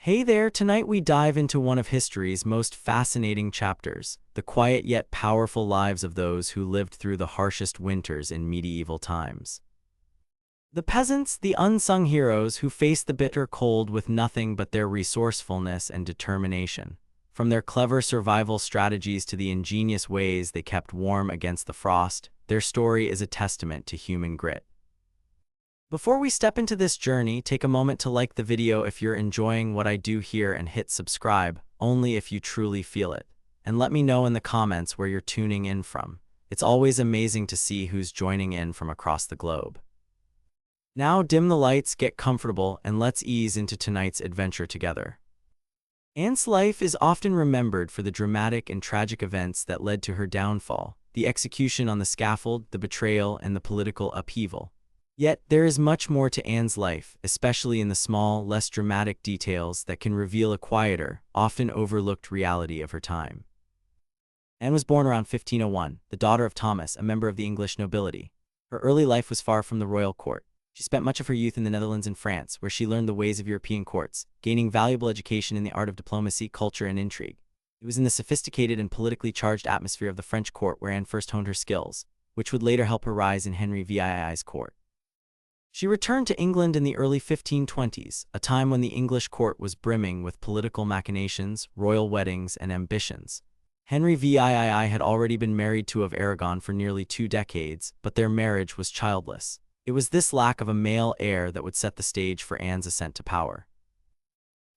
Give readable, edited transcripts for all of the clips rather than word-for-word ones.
Hey there, tonight we dive into one of history's most fascinating chapters, the quiet yet powerful lives of those who lived through the harshest winters in medieval times. The peasants, the unsung heroes who faced the bitter cold with nothing but their resourcefulness and determination. From their clever survival strategies to the ingenious ways they kept warm against the frost, their story is a testament to human grit. Before we step into this journey, take a moment to like the video if you're enjoying what I do here and hit subscribe, only if you truly feel it. And let me know in the comments where you're tuning in from. It's always amazing to see who's joining in from across the globe. Now dim the lights, get comfortable, and let's ease into tonight's adventure together. Anne's life is often remembered for the dramatic and tragic events that led to her downfall, the execution on the scaffold, the betrayal, and the political upheaval. Yet, there is much more to Anne's life, especially in the small, less dramatic details that can reveal a quieter, often overlooked reality of her time. Anne was born around 1501, the daughter of Thomas, a member of the English nobility. Her early life was far from the royal court. She spent much of her youth in the Netherlands and France, where she learned the ways of European courts, gaining valuable education in the art of diplomacy, culture, and intrigue. It was in the sophisticated and politically charged atmosphere of the French court where Anne first honed her skills, which would later help her rise in Henry VII's court. She returned to England in the early 1520s, a time when the English court was brimming with political machinations, royal weddings, and ambitions. Henry VIII had already been married to of Aragon for nearly 2 decades, but their marriage was childless. It was this lack of a male heir that would set the stage for Anne's ascent to power.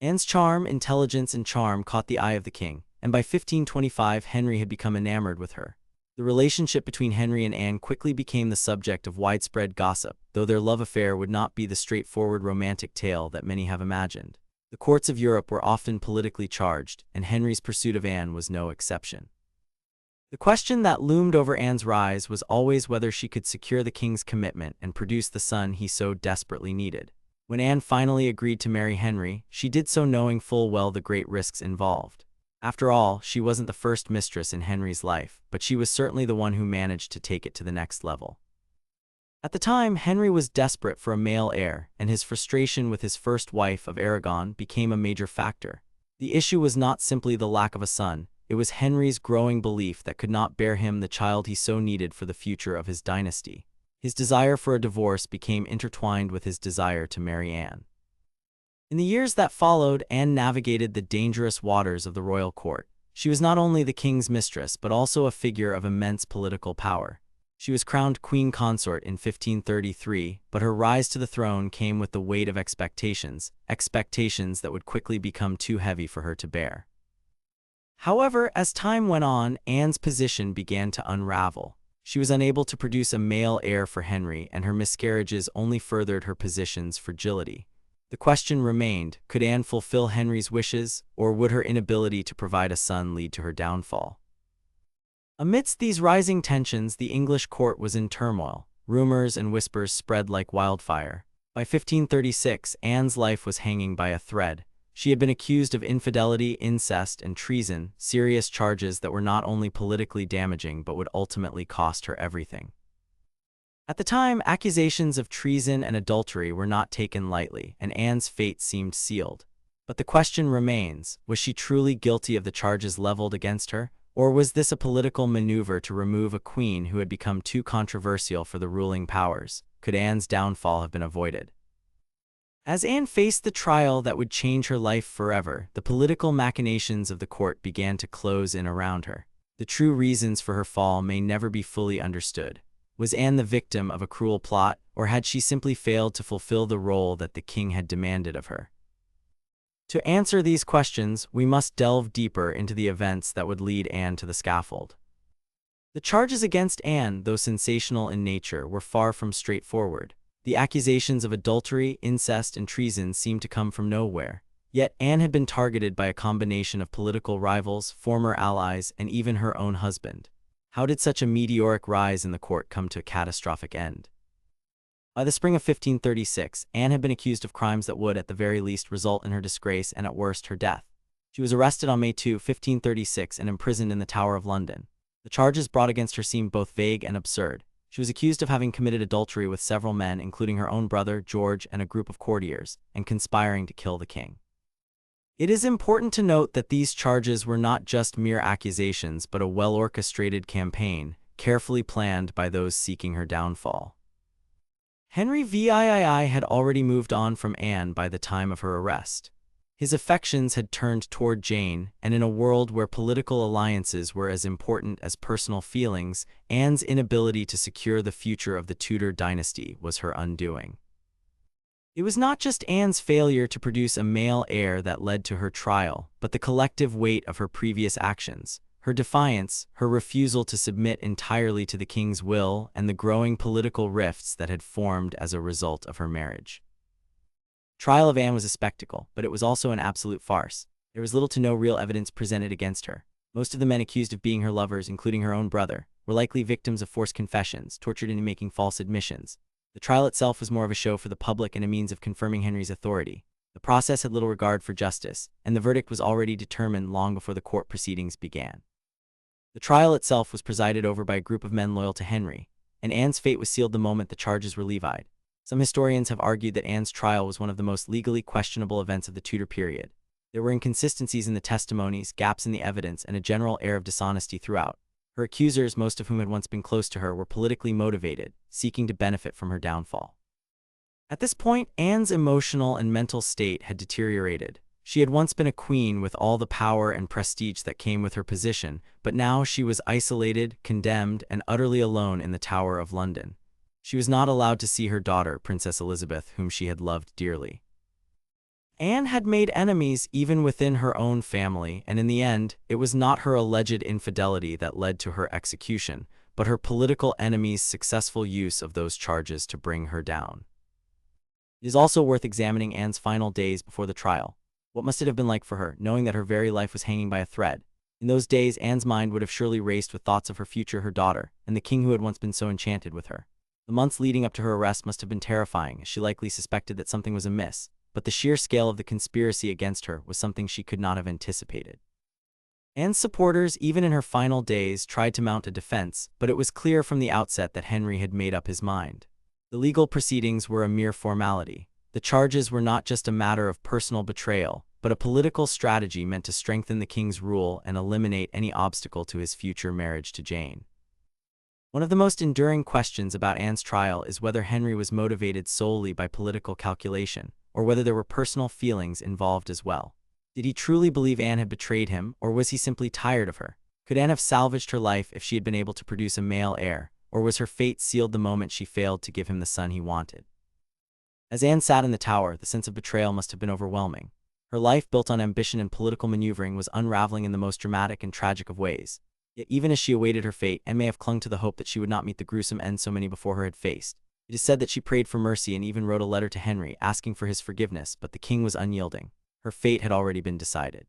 Anne's charm, intelligence, and charm caught the eye of the king, and by 1525 Henry had become enamored with her. The relationship between Henry and Anne quickly became the subject of widespread gossip, though their love affair would not be the straightforward romantic tale that many have imagined. The courts of Europe were often politically charged, and Henry's pursuit of Anne was no exception. The question that loomed over Anne's rise was always whether she could secure the king's commitment and produce the son he so desperately needed. When Anne finally agreed to marry Henry, she did so knowing full well the great risks involved. After all, she wasn't the first mistress in Henry's life, but she was certainly the one who managed to take it to the next level. At the time, Henry was desperate for a male heir, and his frustration with his first wife of Aragon became a major factor. The issue was not simply the lack of a son, it was Henry's growing belief that could not bear him the child he so needed for the future of his dynasty. His desire for a divorce became intertwined with his desire to marry Anne. In the years that followed, Anne navigated the dangerous waters of the royal court. She was not only the king's mistress, but also a figure of immense political power. She was crowned queen consort in 1533, but her rise to the throne came with the weight of expectations that would quickly become too heavy for her to bear. However, as time went on, Anne's position began to unravel. She was unable to produce a male heir for Henry, and her miscarriages only furthered her position's fragility. The question remained, could Anne fulfill Henry's wishes, or would her inability to provide a son lead to her downfall? Amidst these rising tensions, the English court was in turmoil. Rumors and whispers spread like wildfire. By 1536, Anne's life was hanging by a thread. She had been accused of infidelity, incest, and treason, serious charges that were not only politically damaging but would ultimately cost her everything. At the time, accusations of treason and adultery were not taken lightly, and Anne's fate seemed sealed. But the question remains, was she truly guilty of the charges leveled against her, or was this a political maneuver to remove a queen who had become too controversial for the ruling powers? Could Anne's downfall have been avoided? As Anne faced the trial that would change her life forever, the political machinations of the court began to close in around her. The true reasons for her fall may never be fully understood. Was Anne the victim of a cruel plot, or had she simply failed to fulfill the role that the king had demanded of her? To answer these questions, we must delve deeper into the events that would lead Anne to the scaffold. The charges against Anne, though sensational in nature, were far from straightforward. The accusations of adultery, incest, and treason seemed to come from nowhere. Yet Anne had been targeted by a combination of political rivals, former allies, and even her own husband. How did such a meteoric rise in the court come to a catastrophic end? By the spring of 1536, Anne had been accused of crimes that would, at the very least, result in her disgrace and, at worst, her death. She was arrested on May 2, 1536, and imprisoned in the Tower of London. The charges brought against her seemed both vague and absurd. She was accused of having committed adultery with several men, including her own brother, George, and a group of courtiers, and conspiring to kill the king. It is important to note that these charges were not just mere accusations but a well-orchestrated campaign, carefully planned by those seeking her downfall. Henry VIII had already moved on from Anne by the time of her arrest. His affections had turned toward Jane, and in a world where political alliances were as important as personal feelings, Anne's inability to secure the future of the Tudor dynasty was her undoing. It was not just Anne's failure to produce a male heir that led to her trial, but the collective weight of her previous actions, her defiance, her refusal to submit entirely to the king's will, and the growing political rifts that had formed as a result of her marriage. The trial of Anne was a spectacle, but it was also an absolute farce. There was little to no real evidence presented against her. Most of the men accused of being her lovers, including her own brother, were likely victims of forced confessions, tortured into making false admissions. The trial itself was more of a show for the public and a means of confirming Henry's authority. The process had little regard for justice, and the verdict was already determined long before the court proceedings began. The trial itself was presided over by a group of men loyal to Henry, and Anne's fate was sealed the moment the charges were levied. Some historians have argued that Anne's trial was one of the most legally questionable events of the Tudor period. There were inconsistencies in the testimonies, gaps in the evidence, and a general air of dishonesty throughout. Her accusers, most of whom had once been close to her, were politically motivated, seeking to benefit from her downfall. At this point, Anne's emotional and mental state had deteriorated. She had once been a queen with all the power and prestige that came with her position, but now she was isolated, condemned, and utterly alone in the Tower of London. She was not allowed to see her daughter, Princess Elizabeth, whom she had loved dearly. Anne had made enemies even within her own family, and in the end, it was not her alleged infidelity that led to her execution, but her political enemies' successful use of those charges to bring her down. It is also worth examining Anne's final days before the trial. What must it have been like for her, knowing that her very life was hanging by a thread? In those days, Anne's mind would have surely raced with thoughts of her future, her daughter, and the king who had once been so enchanted with her. The months leading up to her arrest must have been terrifying, as she likely suspected that something was amiss, but the sheer scale of the conspiracy against her was something she could not have anticipated. Anne's supporters, even in her final days, tried to mount a defense, but it was clear from the outset that Henry had made up his mind. The legal proceedings were a mere formality. The charges were not just a matter of personal betrayal, but a political strategy meant to strengthen the king's rule and eliminate any obstacle to his future marriage to Jane. One of the most enduring questions about Anne's trial is whether Henry was motivated solely by political calculation, or whether there were personal feelings involved as well. Did he truly believe Anne had betrayed him, or was he simply tired of her? Could Anne have salvaged her life if she had been able to produce a male heir, or was her fate sealed the moment she failed to give him the son he wanted? As Anne sat in the tower, the sense of betrayal must have been overwhelming. Her life, built on ambition and political maneuvering, was unraveling in the most dramatic and tragic of ways. Yet even as she awaited her fate, Anne may have clung to the hope that she would not meet the gruesome end so many before her had faced. It is said that she prayed for mercy and even wrote a letter to Henry, asking for his forgiveness, but the king was unyielding. Her fate had already been decided.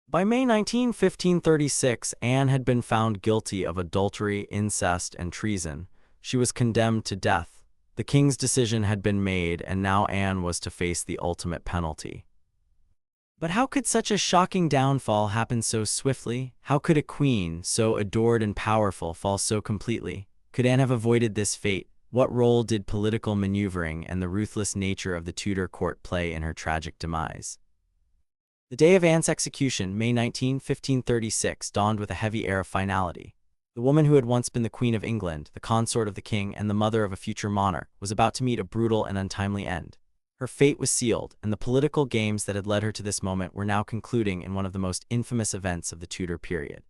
By May 19, 1536, Anne had been found guilty of adultery, incest, and treason. She was condemned to death. The king's decision had been made, and now Anne was to face the ultimate penalty. But how could such a shocking downfall happen so swiftly? How could a queen, so adored and powerful, fall so completely? Could Anne have avoided this fate? What role did political maneuvering and the ruthless nature of the Tudor court play in her tragic demise? The day of Anne's execution, May 19, 1536, dawned with a heavy air of finality. The woman who had once been the Queen of England, the consort of the king, and the mother of a future monarch, was about to meet a brutal and untimely end. Her fate was sealed, and the political games that had led her to this moment were now concluding in one of the most infamous events of the Tudor period.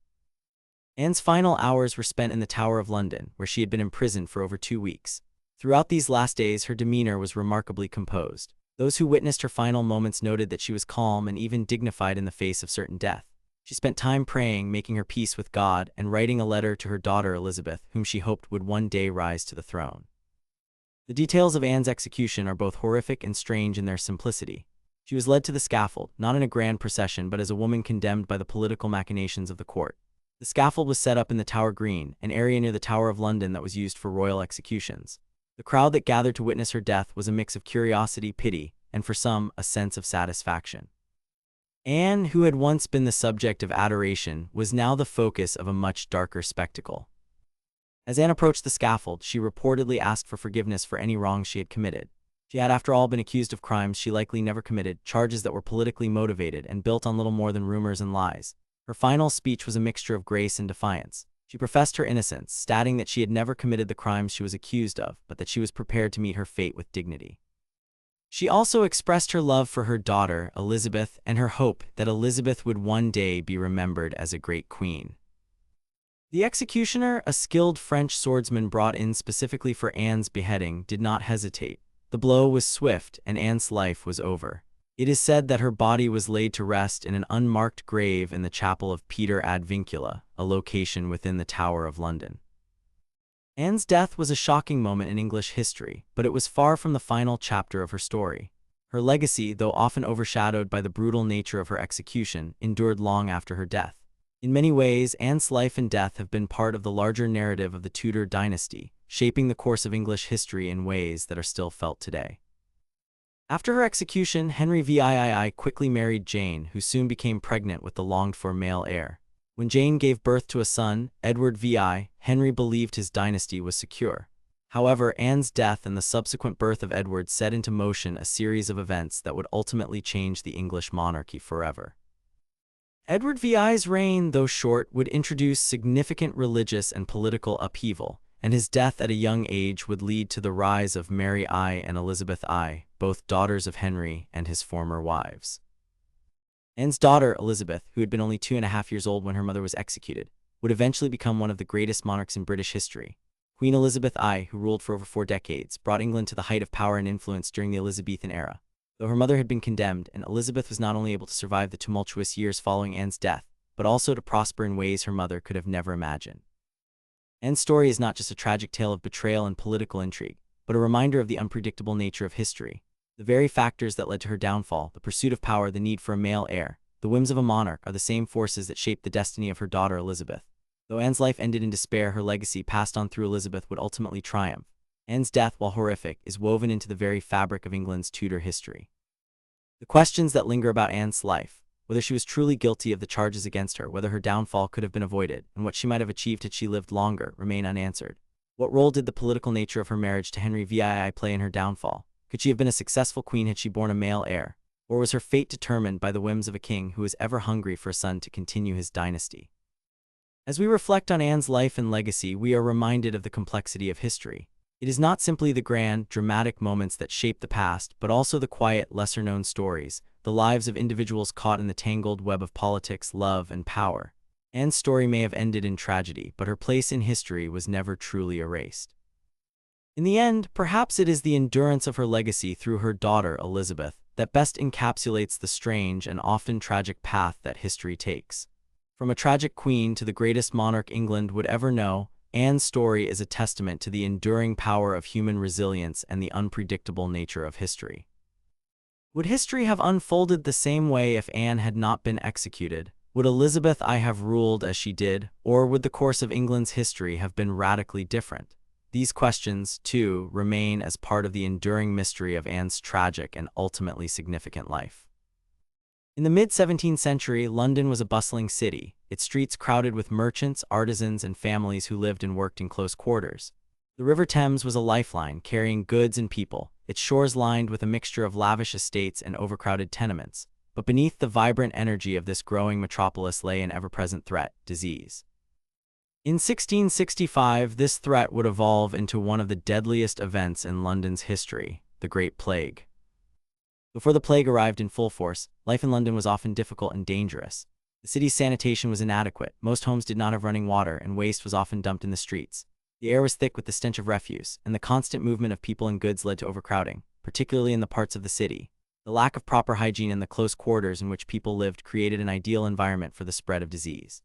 Anne's final hours were spent in the Tower of London, where she had been imprisoned for over 2 weeks. Throughout these last days, her demeanor was remarkably composed. Those who witnessed her final moments noted that she was calm and even dignified in the face of certain death. She spent time praying, making her peace with God, and writing a letter to her daughter Elizabeth, whom she hoped would one day rise to the throne. The details of Anne's execution are both horrific and strange in their simplicity. She was led to the scaffold, not in a grand procession but as a woman condemned by the political machinations of the court. The scaffold was set up in the Tower Green, an area near the Tower of London that was used for royal executions. The crowd that gathered to witness her death was a mix of curiosity, pity, and for some, a sense of satisfaction. Anne, who had once been the subject of adoration, was now the focus of a much darker spectacle. As Anne approached the scaffold, she reportedly asked for forgiveness for any wrongs she had committed. She had, after all, been accused of crimes she likely never committed, charges that were politically motivated and built on little more than rumors and lies. Her final speech was a mixture of grace and defiance. She professed her innocence, stating that she had never committed the crimes she was accused of, but that she was prepared to meet her fate with dignity. She also expressed her love for her daughter, Elizabeth, and her hope that Elizabeth would one day be remembered as a great queen. The executioner, a skilled French swordsman brought in specifically for Anne's beheading, did not hesitate. The blow was swift, and Anne's life was over. It is said that her body was laid to rest in an unmarked grave in the chapel of Peter ad Vincula, a location within the Tower of London. Anne's death was a shocking moment in English history, but it was far from the final chapter of her story. Her legacy, though often overshadowed by the brutal nature of her execution, endured long after her death. In many ways, Anne's life and death have been part of the larger narrative of the Tudor dynasty, shaping the course of English history in ways that are still felt today. After her execution, Henry VIII quickly married Jane, who soon became pregnant with the longed-for male heir. When Jane gave birth to a son, Edward VI, Henry believed his dynasty was secure. However, Anne's death and the subsequent birth of Edward set into motion a series of events that would ultimately change the English monarchy forever. Edward VI's reign, though short, would introduce significant religious and political upheaval, and his death at a young age would lead to the rise of Mary I and Elizabeth I, both daughters of Henry and his former wives. Anne's daughter, Elizabeth, who had been only 2.5 years old when her mother was executed, would eventually become one of the greatest monarchs in British history. Queen Elizabeth I, who ruled for over 4 decades, brought England to the height of power and influence during the Elizabethan era. Though her mother had been condemned, and Elizabeth was not only able to survive the tumultuous years following Anne's death, but also to prosper in ways her mother could have never imagined. Anne's story is not just a tragic tale of betrayal and political intrigue, but a reminder of the unpredictable nature of history. The very factors that led to her downfall, the pursuit of power, the need for a male heir, the whims of a monarch, are the same forces that shaped the destiny of her daughter Elizabeth. Though Anne's life ended in despair, her legacy, passed on through Elizabeth, would ultimately triumph. Anne's death, while horrific, is woven into the very fabric of England's Tudor history. The questions that linger about Anne's life, whether she was truly guilty of the charges against her, whether her downfall could have been avoided, and what she might have achieved had she lived longer, remain unanswered. What role did the political nature of her marriage to Henry VII play in her downfall? Could she have been a successful queen had she borne a male heir? Or was her fate determined by the whims of a king who was ever hungry for a son to continue his dynasty? As we reflect on Anne's life and legacy, we are reminded of the complexity of history. It is not simply the grand, dramatic moments that shape the past, but also the quiet, lesser-known stories, the lives of individuals caught in the tangled web of politics, love, and power. Anne's story may have ended in tragedy, but her place in history was never truly erased. In the end, perhaps it is the endurance of her legacy through her daughter, Elizabeth, that best encapsulates the strange and often tragic path that history takes. From a tragic queen to the greatest monarch England would ever know, Anne's story is a testament to the enduring power of human resilience and the unpredictable nature of history. Would history have unfolded the same way if Anne had not been executed? Would Elizabeth I have ruled as she did, or would the course of England's history have been radically different? These questions, too, remain as part of the enduring mystery of Anne's tragic and ultimately significant life. In the mid-17th century, London was a bustling city, its streets crowded with merchants, artisans, and families who lived and worked in close quarters. The River Thames was a lifeline, carrying goods and people, its shores lined with a mixture of lavish estates and overcrowded tenements. But beneath the vibrant energy of this growing metropolis lay an ever-present threat: disease. In 1665, this threat would evolve into one of the deadliest events in London's history, the Great Plague. Before the plague arrived in full force, life in London was often difficult and dangerous. The city's sanitation was inadequate, most homes did not have running water, and waste was often dumped in the streets. The air was thick with the stench of refuse, and the constant movement of people and goods led to overcrowding, particularly in the parts of the city. The lack of proper hygiene and the close quarters in which people lived created an ideal environment for the spread of disease.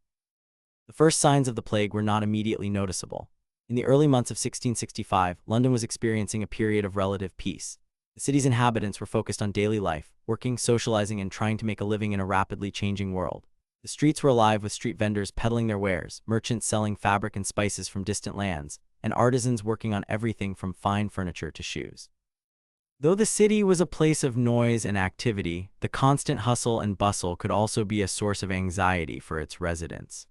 The first signs of the plague were not immediately noticeable. In the early months of 1665, London was experiencing a period of relative peace. The city's inhabitants were focused on daily life, working, socializing, and trying to make a living in a rapidly changing world. The streets were alive with street vendors peddling their wares, merchants selling fabric and spices from distant lands, and artisans working on everything from fine furniture to shoes. Though the city was a place of noise and activity, the constant hustle and bustle could also be a source of anxiety for its residents.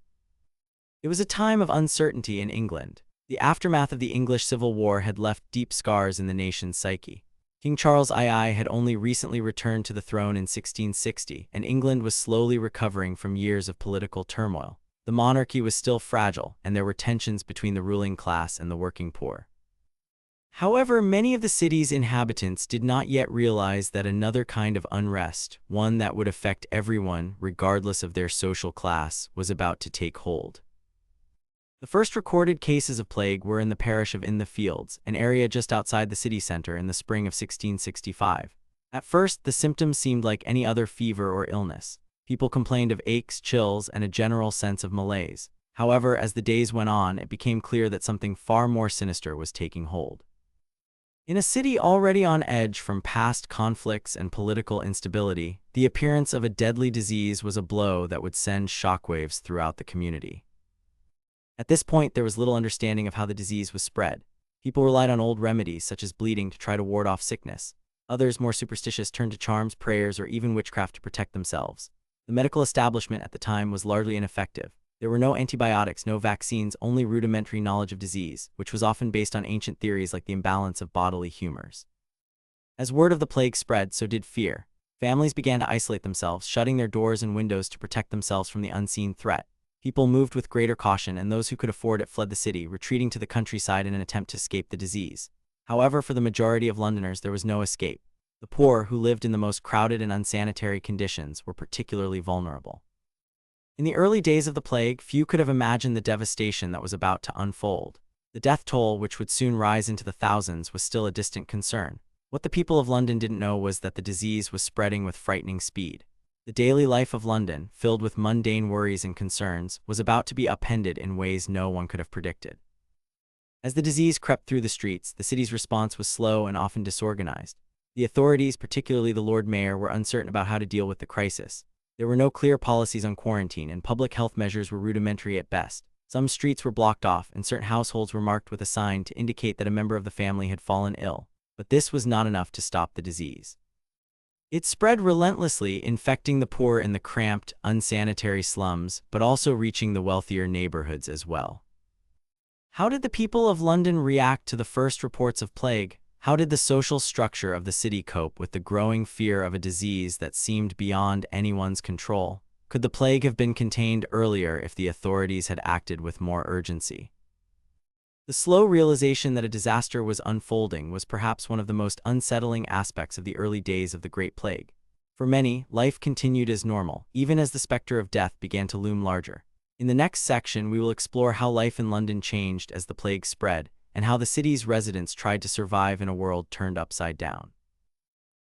It was a time of uncertainty in England. The aftermath of the English Civil War had left deep scars in the nation's psyche. King Charles II had only recently returned to the throne in 1660, and England was slowly recovering from years of political turmoil. The monarchy was still fragile, and there were tensions between the ruling class and the working poor. However, many of the city's inhabitants did not yet realize that another kind of unrest, one that would affect everyone regardless of their social class, was about to take hold. The first recorded cases of plague were in the parish of In the Fields, an area just outside the city center, in the spring of 1665. At first, the symptoms seemed like any other fever or illness. People complained of aches, chills, and a general sense of malaise. However, as the days went on, it became clear that something far more sinister was taking hold. In a city already on edge from past conflicts and political instability, the appearance of a deadly disease was a blow that would send shockwaves throughout the community. At this point, there was little understanding of how the disease was spread. People relied on old remedies such as bleeding to try to ward off sickness. Others, more superstitious, turned to charms, prayers, or even witchcraft to protect themselves. The medical establishment at the time was largely ineffective. There were no antibiotics, no vaccines, only rudimentary knowledge of disease, which was often based on ancient theories like the imbalance of bodily humors. As word of the plague spread, so did fear. Families began to isolate themselves, shutting their doors and windows to protect themselves from the unseen threat. People moved with greater caution, and those who could afford it fled the city, retreating to the countryside in an attempt to escape the disease. However, for the majority of Londoners, there was no escape. The poor, who lived in the most crowded and unsanitary conditions, were particularly vulnerable. In the early days of the plague, few could have imagined the devastation that was about to unfold. The death toll, which would soon rise into the thousands, was still a distant concern. What the people of London didn't know was that the disease was spreading with frightening speed. The daily life of London, filled with mundane worries and concerns, was about to be upended in ways no one could have predicted. As the disease crept through the streets, the city's response was slow and often disorganized. The authorities, particularly the Lord Mayor, were uncertain about how to deal with the crisis. There were no clear policies on quarantine, and public health measures were rudimentary at best. Some streets were blocked off, and certain households were marked with a sign to indicate that a member of the family had fallen ill. But this was not enough to stop the disease. It spread relentlessly, infecting the poor in the cramped, unsanitary slums, but also reaching the wealthier neighborhoods as well. How did the people of London react to the first reports of plague? How did the social structure of the city cope with the growing fear of a disease that seemed beyond anyone's control? Could the plague have been contained earlier if the authorities had acted with more urgency? The slow realization that a disaster was unfolding was perhaps one of the most unsettling aspects of the early days of the Great Plague. For many, life continued as normal, even as the specter of death began to loom larger. In the next section, we will explore how life in London changed as the plague spread, and how the city's residents tried to survive in a world turned upside down.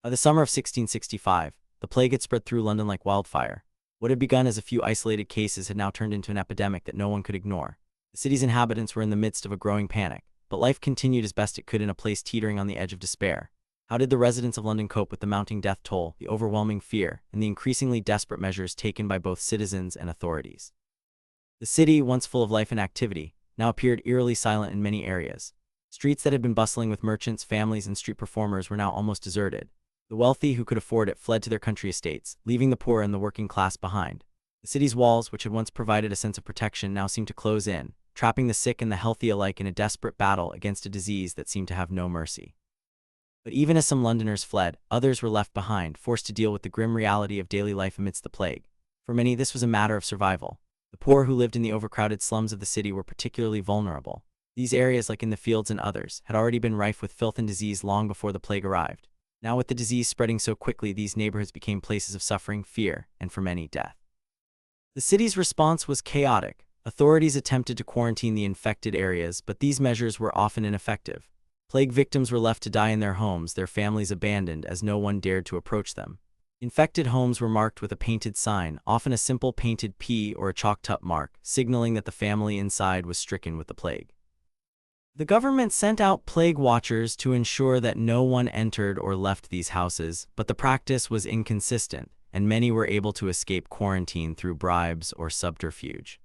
By the summer of 1665, the plague had spread through London like wildfire. What had begun as a few isolated cases had now turned into an epidemic that no one could ignore. The city's inhabitants were in the midst of a growing panic, but life continued as best it could in a place teetering on the edge of despair. How did the residents of London cope with the mounting death toll, the overwhelming fear, and the increasingly desperate measures taken by both citizens and authorities? The city, once full of life and activity, now appeared eerily silent in many areas. Streets that had been bustling with merchants, families, and street performers were now almost deserted. The wealthy who could afford it fled to their country estates, leaving the poor and the working class behind. The city's walls, which had once provided a sense of protection, now seemed to close in, trapping the sick and the healthy alike in a desperate battle against a disease that seemed to have no mercy. But even as some Londoners fled, others were left behind, forced to deal with the grim reality of daily life amidst the plague. For many, this was a matter of survival. The poor who lived in the overcrowded slums of the city were particularly vulnerable. These areas, like In the Fields and others, had already been rife with filth and disease long before the plague arrived. Now, with the disease spreading so quickly, these neighborhoods became places of suffering, fear, and for many, death. The city's response was chaotic. Authorities attempted to quarantine the infected areas, but these measures were often ineffective. Plague victims were left to die in their homes, their families abandoned as no one dared to approach them. Infected homes were marked with a painted sign, often a simple painted P or a chalked up mark, signaling that the family inside was stricken with the plague. The government sent out plague watchers to ensure that no one entered or left these houses, but the practice was inconsistent, and many were able to escape quarantine through bribes or subterfuge.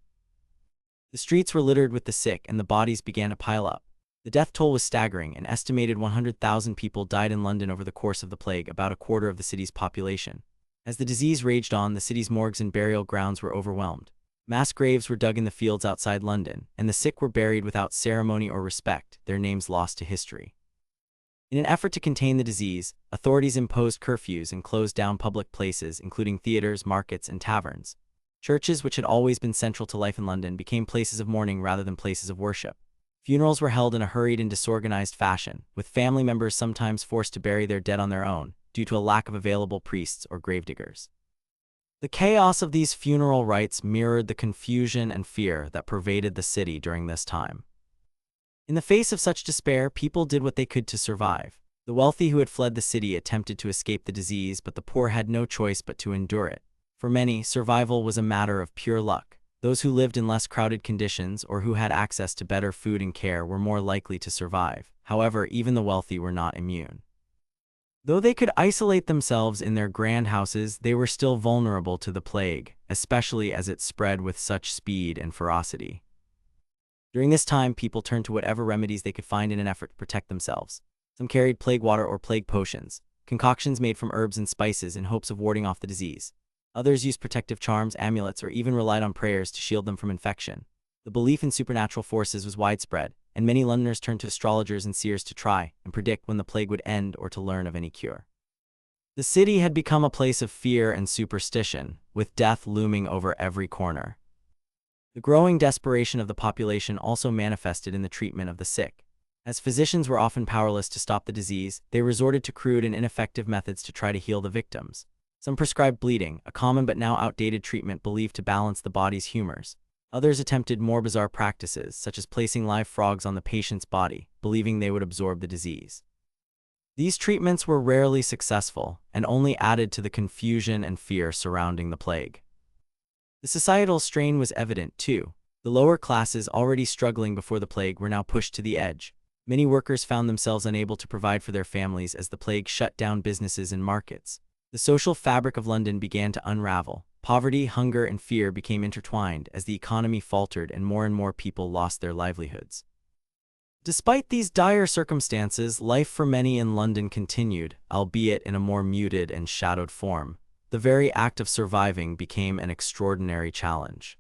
The streets were littered with the sick, and the bodies began to pile up. The death toll was staggering. An estimated 100,000 people died in London over the course of the plague, about a quarter of the city's population. As the disease raged on, the city's morgues and burial grounds were overwhelmed. Mass graves were dug in the fields outside London, and the sick were buried without ceremony or respect, their names lost to history. In an effort to contain the disease, authorities imposed curfews and closed down public places, including theaters, markets, and taverns. Churches, which had always been central to life in London, became places of mourning rather than places of worship. Funerals were held in a hurried and disorganized fashion, with family members sometimes forced to bury their dead on their own, due to a lack of available priests or gravediggers. The chaos of these funeral rites mirrored the confusion and fear that pervaded the city during this time. In the face of such despair, people did what they could to survive. The wealthy who had fled the city attempted to escape the disease, but the poor had no choice but to endure it. For many, survival was a matter of pure luck. Those who lived in less crowded conditions or who had access to better food and care were more likely to survive. However, even the wealthy were not immune. Though they could isolate themselves in their grand houses, they were still vulnerable to the plague, especially as it spread with such speed and ferocity. During this time, people turned to whatever remedies they could find in an effort to protect themselves. Some carried plague water or plague potions, concoctions made from herbs and spices in hopes of warding off the disease. Others used protective charms, amulets, or even relied on prayers to shield them from infection. The belief in supernatural forces was widespread, and many Londoners turned to astrologers and seers to try and predict when the plague would end or to learn of any cure. The city had become a place of fear and superstition, with death looming over every corner. The growing desperation of the population also manifested in the treatment of the sick. As physicians were often powerless to stop the disease, they resorted to crude and ineffective methods to try to heal the victims. Some prescribed bleeding, a common but now outdated treatment believed to balance the body's humors. Others attempted more bizarre practices, such as placing live frogs on the patient's body, believing they would absorb the disease. These treatments were rarely successful and only added to the confusion and fear surrounding the plague. The societal strain was evident, too. The lower classes, already struggling before the plague, were now pushed to the edge. Many workers found themselves unable to provide for their families as the plague shut down businesses and markets. The social fabric of London began to unravel. Poverty, hunger, and fear became intertwined as the economy faltered and more people lost their livelihoods. Despite these dire circumstances, life for many in London continued, albeit in a more muted and shadowed form. The very act of surviving became an extraordinary challenge.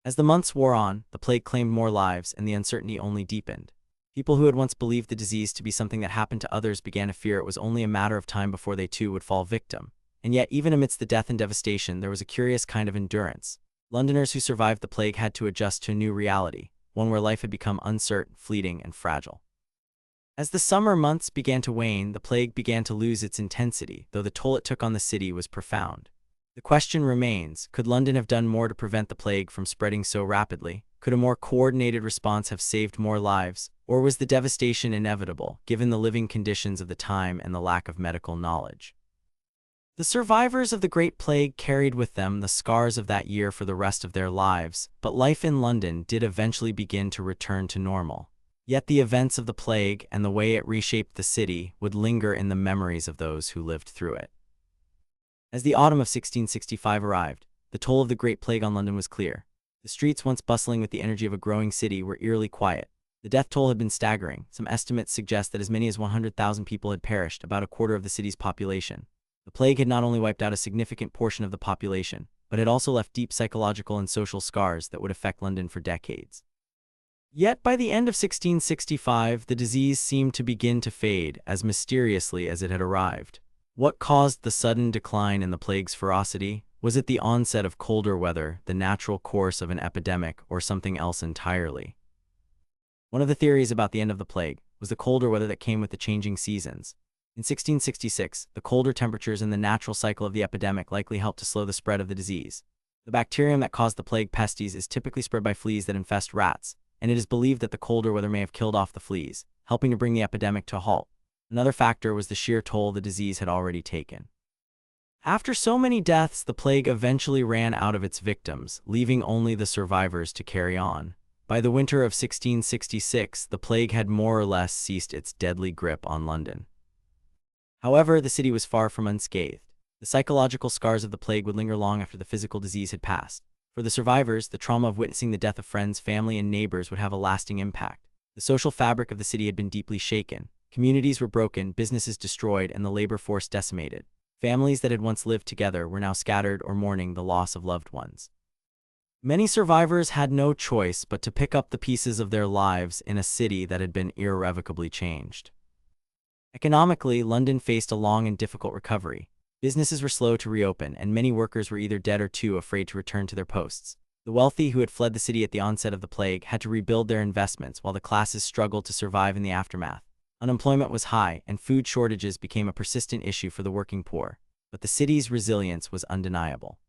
As the months wore on, the plague claimed more lives and the uncertainty only deepened. People who had once believed the disease to be something that happened to others began to fear it was only a matter of time before they too would fall victim. And yet, even amidst the death and devastation, there was a curious kind of endurance. Londoners who survived the plague had to adjust to a new reality, one where life had become uncertain, fleeting, and fragile. As the summer months began to wane, the plague began to lose its intensity, though the toll it took on the city was profound. The question remains, could London have done more to prevent the plague from spreading so rapidly? Could a more coordinated response have saved more lives? Or was the devastation inevitable, given the living conditions of the time and the lack of medical knowledge? The survivors of the Great Plague carried with them the scars of that year for the rest of their lives, but life in London did eventually begin to return to normal. Yet the events of the plague and the way it reshaped the city would linger in the memories of those who lived through it. As the autumn of 1665 arrived, the toll of the Great Plague on London was clear. The streets, once bustling with the energy of a growing city, were eerily quiet. The death toll had been staggering. Some estimates suggest that as many as 100,000 people had perished, about a quarter of the city's population. The plague had not only wiped out a significant portion of the population, but had also left deep psychological and social scars that would affect London for decades. Yet by the end of 1665, the disease seemed to begin to fade as mysteriously as it had arrived. What caused the sudden decline in the plague's ferocity? Was it the onset of colder weather, the natural course of an epidemic, or something else entirely? One of the theories about the end of the plague was the colder weather that came with the changing seasons. In 1666, the colder temperatures and the natural cycle of the epidemic likely helped to slow the spread of the disease. The bacterium that caused the plague, pestis, is typically spread by fleas that infest rats, and it is believed that the colder weather may have killed off the fleas, helping to bring the epidemic to a halt. Another factor was the sheer toll the disease had already taken. After so many deaths, the plague eventually ran out of its victims, leaving only the survivors to carry on. By the winter of 1666, the plague had more or less ceased its deadly grip on London. However, the city was far from unscathed. The psychological scars of the plague would linger long after the physical disease had passed. For the survivors, the trauma of witnessing the death of friends, family, and neighbors would have a lasting impact. The social fabric of the city had been deeply shaken. Communities were broken, businesses destroyed, and the labor force decimated. Families that had once lived together were now scattered or mourning the loss of loved ones. Many survivors had no choice but to pick up the pieces of their lives in a city that had been irrevocably changed. Economically, London faced a long and difficult recovery. Businesses were slow to reopen, and many workers were either dead or too afraid to return to their posts. The wealthy who had fled the city at the onset of the plague had to rebuild their investments, while the classes struggled to survive in the aftermath. Unemployment was high, and food shortages became a persistent issue for the working poor. But the city's resilience was undeniable.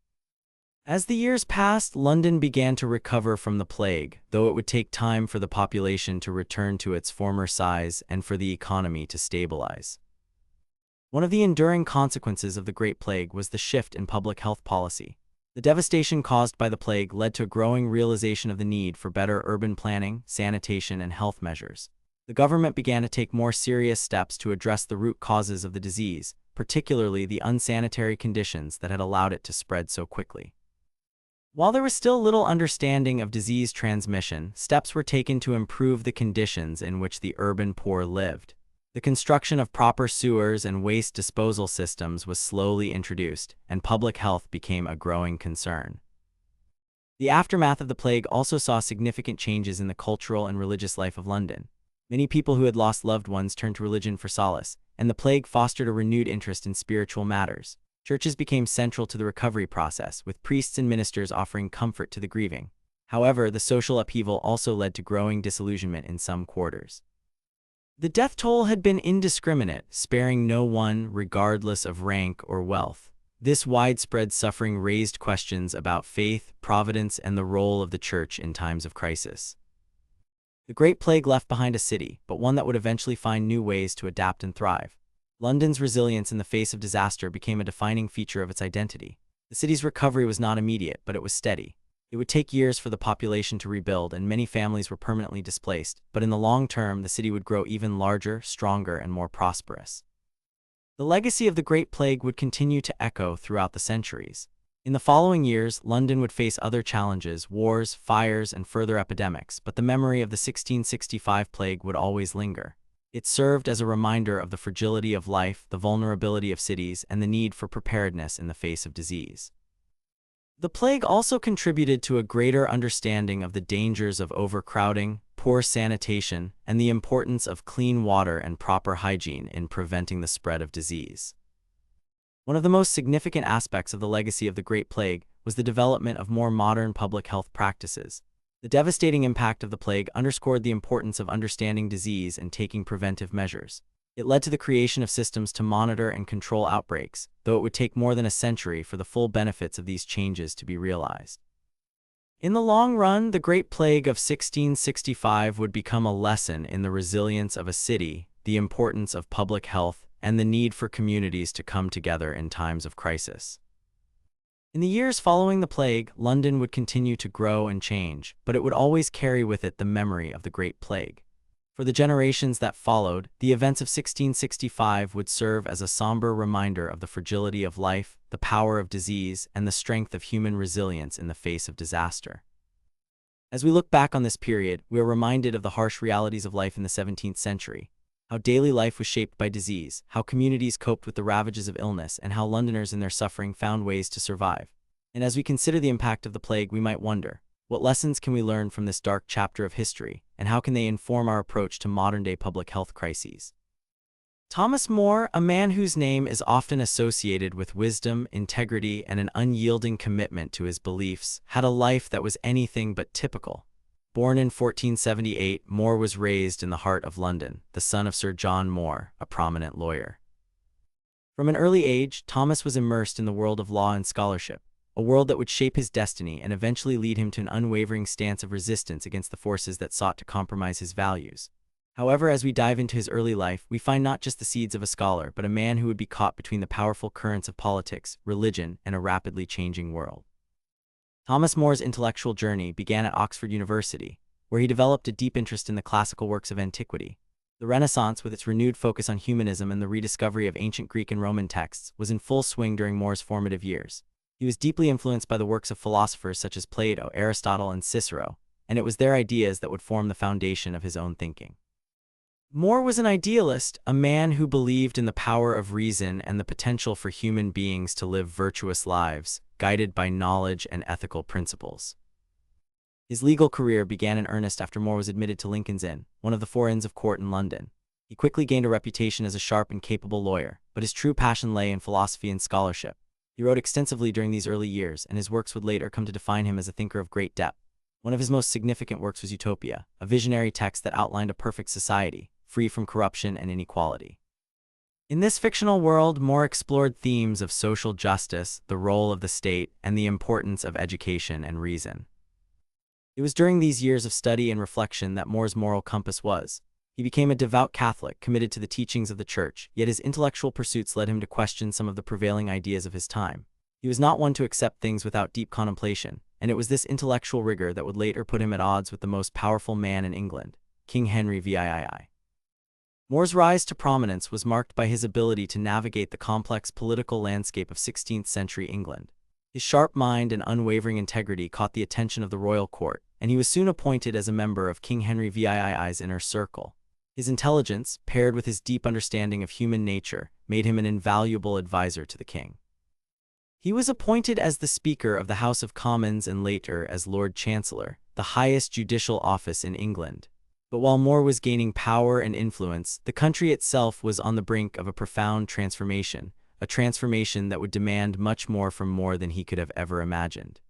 As the years passed, London began to recover from the plague, though it would take time for the population to return to its former size and for the economy to stabilize. One of the enduring consequences of the Great Plague was the shift in public health policy. The devastation caused by the plague led to a growing realization of the need for better urban planning, sanitation, and health measures. The government began to take more serious steps to address the root causes of the disease, particularly the unsanitary conditions that had allowed it to spread so quickly. While there was still little understanding of disease transmission, steps were taken to improve the conditions in which the urban poor lived. The construction of proper sewers and waste disposal systems was slowly introduced, and public health became a growing concern. The aftermath of the plague also saw significant changes in the cultural and religious life of London. Many people who had lost loved ones turned to religion for solace, and the plague fostered a renewed interest in spiritual matters. Churches became central to the recovery process, with priests and ministers offering comfort to the grieving. However, the social upheaval also led to growing disillusionment in some quarters. The death toll had been indiscriminate, sparing no one, regardless of rank or wealth. This widespread suffering raised questions about faith, providence, and the role of the church in times of crisis. The Great Plague left behind a city, but one that would eventually find new ways to adapt and thrive. London's resilience in the face of disaster became a defining feature of its identity. The city's recovery was not immediate, but it was steady. It would take years for the population to rebuild, and many families were permanently displaced, but in the long term, the city would grow even larger, stronger, and more prosperous. The legacy of the Great Plague would continue to echo throughout the centuries. In the following years, London would face other challenges, wars, fires, and further epidemics, but the memory of the 1665 plague would always linger. It served as a reminder of the fragility of life, the vulnerability of cities, and the need for preparedness in the face of disease. The plague also contributed to a greater understanding of the dangers of overcrowding, poor sanitation, and the importance of clean water and proper hygiene in preventing the spread of disease. One of the most significant aspects of the legacy of the Great Plague was the development of more modern public health practices. The devastating impact of the plague underscored the importance of understanding disease and taking preventive measures. It led to the creation of systems to monitor and control outbreaks, though it would take more than a century for the full benefits of these changes to be realized. In the long run, the Great Plague of 1665 would become a lesson in the resilience of a city, the importance of public health, and the need for communities to come together in times of crisis. In the years following the plague, London would continue to grow and change, but it would always carry with it the memory of the Great Plague. For the generations that followed, the events of 1665 would serve as a somber reminder of the fragility of life, the power of disease, and the strength of human resilience in the face of disaster. As we look back on this period, we are reminded of the harsh realities of life in the 17th century. How daily life was shaped by disease, how communities coped with the ravages of illness, and how Londoners in their suffering found ways to survive. And as we consider the impact of the plague, we might wonder, what lessons can we learn from this dark chapter of history, and how can they inform our approach to modern-day public health crises? Thomas More, a man whose name is often associated with wisdom, integrity, and an unyielding commitment to his beliefs, had a life that was anything but typical. Born in 1478, More was raised in the heart of London, the son of Sir John More, a prominent lawyer. From an early age, Thomas was immersed in the world of law and scholarship, a world that would shape his destiny and eventually lead him to an unwavering stance of resistance against the forces that sought to compromise his values. However, as we dive into his early life, we find not just the seeds of a scholar, but a man who would be caught between the powerful currents of politics, religion, and a rapidly changing world. Thomas More's intellectual journey began at Oxford University, where he developed a deep interest in the classical works of antiquity. The Renaissance, with its renewed focus on humanism and the rediscovery of ancient Greek and Roman texts, was in full swing during More's formative years. He was deeply influenced by the works of philosophers such as Plato, Aristotle, and Cicero, and it was their ideas that would form the foundation of his own thinking. More was an idealist, a man who believed in the power of reason and the potential for human beings to live virtuous lives, guided by knowledge and ethical principles. His legal career began in earnest after More was admitted to Lincoln's Inn, one of the four inns of court in London. He quickly gained a reputation as a sharp and capable lawyer, but his true passion lay in philosophy and scholarship. He wrote extensively during these early years, and his works would later come to define him as a thinker of great depth. One of his most significant works was Utopia, a visionary text that outlined a perfect society, free from corruption and inequality. In this fictional world, More explored themes of social justice, the role of the state, and the importance of education and reason. It was during these years of study and reflection that More's moral compass was. He became a devout Catholic, committed to the teachings of the Church, yet his intellectual pursuits led him to question some of the prevailing ideas of his time. He was not one to accept things without deep contemplation, and it was this intellectual rigor that would later put him at odds with the most powerful man in England, King Henry VIII. More's rise to prominence was marked by his ability to navigate the complex political landscape of 16th-century England. His sharp mind and unwavering integrity caught the attention of the royal court, and he was soon appointed as a member of King Henry VII's inner circle. His intelligence, paired with his deep understanding of human nature, made him an invaluable advisor to the king. He was appointed as the Speaker of the House of Commons and later as Lord Chancellor, the highest judicial office in England. But while More was gaining power and influence, the country itself was on the brink of a profound transformation, a transformation that would demand much more from More than he could have ever imagined.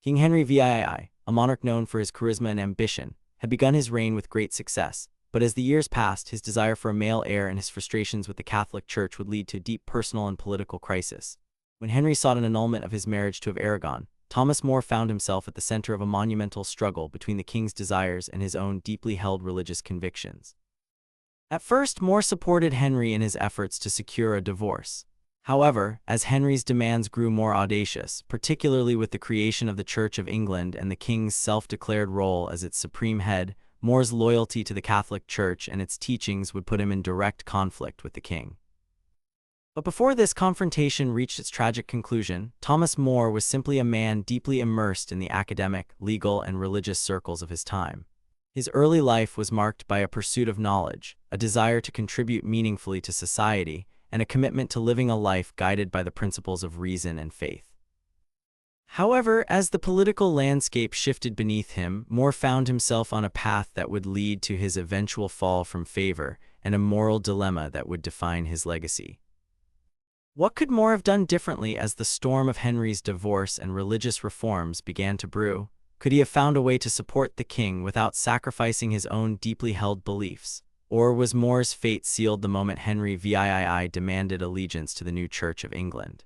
King Henry VIII, a monarch known for his charisma and ambition, had begun his reign with great success. But as the years passed, his desire for a male heir and his frustrations with the Catholic Church would lead to a deep personal and political crisis. When Henry sought an annulment of his marriage to Aragon, Thomas More found himself at the center of a monumental struggle between the king's desires and his own deeply held religious convictions. At first, More supported Henry in his efforts to secure a divorce. However, as Henry's demands grew more audacious, particularly with the creation of the Church of England and the king's self-declared role as its supreme head, More's loyalty to the Catholic Church and its teachings would put him in direct conflict with the king. But before this confrontation reached its tragic conclusion, Thomas More was simply a man deeply immersed in the academic, legal, and religious circles of his time. His early life was marked by a pursuit of knowledge, a desire to contribute meaningfully to society, and a commitment to living a life guided by the principles of reason and faith. However, as the political landscape shifted beneath him, More found himself on a path that would lead to his eventual fall from favor and a moral dilemma that would define his legacy. What could More have done differently as the storm of Henry's divorce and religious reforms began to brew? Could he have found a way to support the king without sacrificing his own deeply held beliefs? Or was More's fate sealed the moment Henry VIII demanded allegiance to the new Church of England?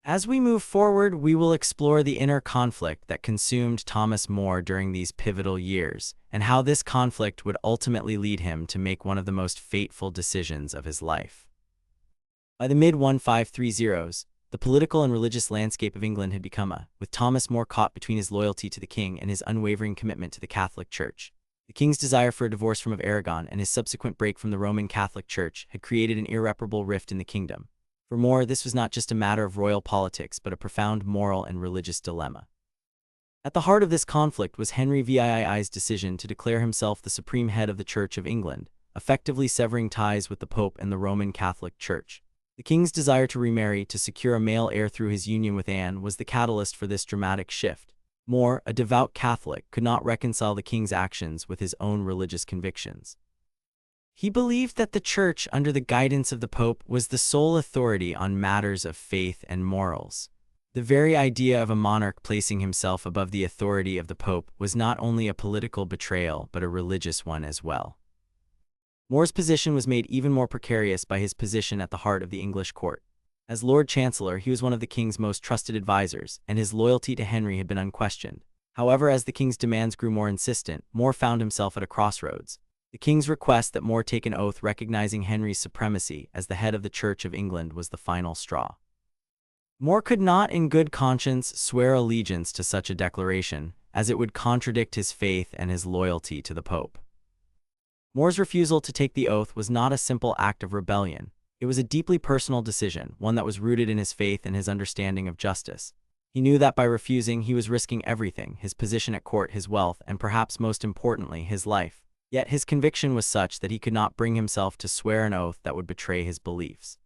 As we move forward, we will explore the inner conflict that consumed Thomas More during these pivotal years, and how this conflict would ultimately lead him to make one of the most fateful decisions of his life. By the mid-1530s, the political and religious landscape of England had become with Thomas More caught between his loyalty to the king and his unwavering commitment to the Catholic Church. The king's desire for a divorce from Aragon and his subsequent break from the Roman Catholic Church had created an irreparable rift in the kingdom. For More, this was not just a matter of royal politics, but a profound moral and religious dilemma. At the heart of this conflict was Henry VII's decision to declare himself the supreme head of the Church of England, effectively severing ties with the Pope and the Roman Catholic Church. The king's desire to remarry to secure a male heir through his union with Anne was the catalyst for this dramatic shift. More, a devout Catholic, could not reconcile the king's actions with his own religious convictions. He believed that the Church, under the guidance of the Pope, was the sole authority on matters of faith and morals. The very idea of a monarch placing himself above the authority of the Pope was not only a political betrayal but a religious one as well. More's position was made even more precarious by his position at the heart of the English court. As Lord Chancellor, he was one of the king's most trusted advisors, and his loyalty to Henry had been unquestioned. However, as the king's demands grew more insistent, More found himself at a crossroads. The king's request that More take an oath recognizing Henry's supremacy as the head of the Church of England was the final straw. More could not in good conscience swear allegiance to such a declaration, as it would contradict his faith and his loyalty to the Pope. More's refusal to take the oath was not a simple act of rebellion. It was a deeply personal decision, one that was rooted in his faith and his understanding of justice. He knew that by refusing, he was risking everything: his position at court, his wealth, and perhaps most importantly, his life. Yet his conviction was such that he could not bring himself to swear an oath that would betray his beliefs.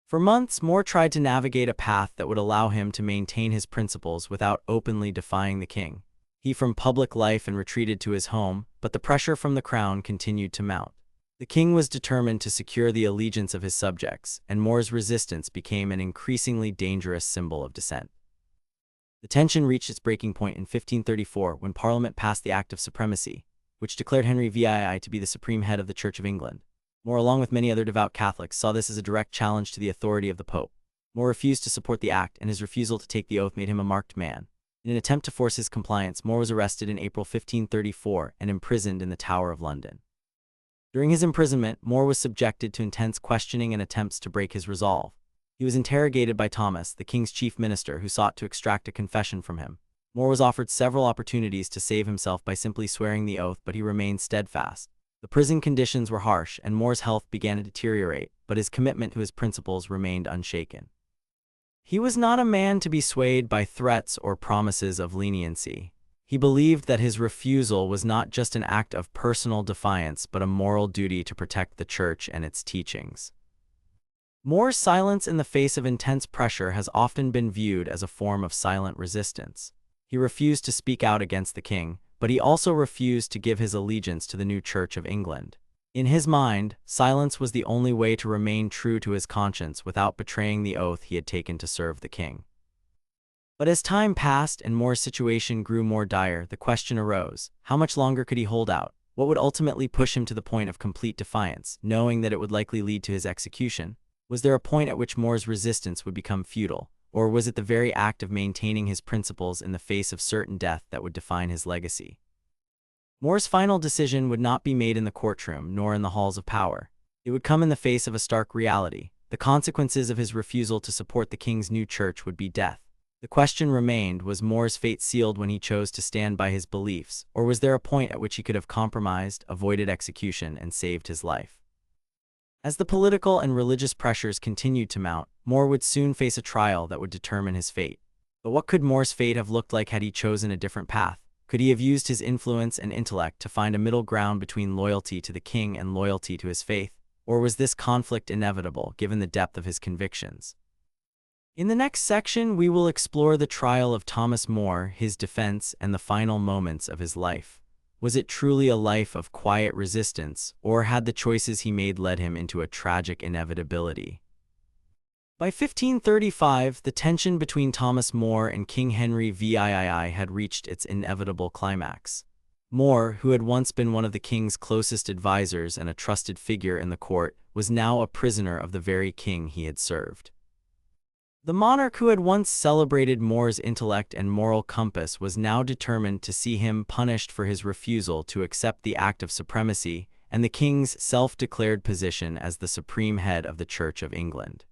For months, More tried to navigate a path that would allow him to maintain his principles without openly defying the king. He from public life and retreated to his home, but the pressure from the crown continued to mount. The king was determined to secure the allegiance of his subjects, and More's resistance became an increasingly dangerous symbol of dissent. The tension reached its breaking point in 1534 when Parliament passed the Act of Supremacy, which declared Henry VII to be the supreme head of the Church of England. More, along with many other devout Catholics, saw this as a direct challenge to the authority of the Pope. More refused to support the act, and his refusal to take the oath made him a marked man. In an attempt to force his compliance, More was arrested in April 1534 and imprisoned in the Tower of London. During his imprisonment, More was subjected to intense questioning and attempts to break his resolve. He was interrogated by Thomas, the king's chief minister, who sought to extract a confession from him. More was offered several opportunities to save himself by simply swearing the oath, but he remained steadfast. The prison conditions were harsh, and More's health began to deteriorate, but his commitment to his principles remained unshaken. He was not a man to be swayed by threats or promises of leniency. He believed that his refusal was not just an act of personal defiance, but a moral duty to protect the Church and its teachings. More's silence in the face of intense pressure has often been viewed as a form of silent resistance. He refused to speak out against the king, but he also refused to give his allegiance to the new Church of England. In his mind, silence was the only way to remain true to his conscience without betraying the oath he had taken to serve the king. But as time passed and More's situation grew more dire, the question arose: how much longer could he hold out? What would ultimately push him to the point of complete defiance, knowing that it would likely lead to his execution? Was there a point at which More's resistance would become futile, or was it the very act of maintaining his principles in the face of certain death that would define his legacy? More's final decision would not be made in the courtroom nor in the halls of power. It would come in the face of a stark reality. The consequences of his refusal to support the king's new church would be death. The question remained: was More's fate sealed when he chose to stand by his beliefs, or was there a point at which he could have compromised, avoided execution, and saved his life? As the political and religious pressures continued to mount, More would soon face a trial that would determine his fate. But what could More's fate have looked like had he chosen a different path? Could he have used his influence and intellect to find a middle ground between loyalty to the king and loyalty to his faith? Or was this conflict inevitable, given the depth of his convictions? In the next section, we will explore the trial of Thomas More, his defense, and the final moments of his life. Was it truly a life of quiet resistance, or had the choices he made led him into a tragic inevitability? By 1535, the tension between Thomas More and King Henry VII had reached its inevitable climax. More, who had once been one of the king's closest advisors and a trusted figure in the court, was now a prisoner of the very king he had served. The monarch who had once celebrated More's intellect and moral compass was now determined to see him punished for his refusal to accept the Act of Supremacy and the king's self-declared position as the supreme head of the Church of England.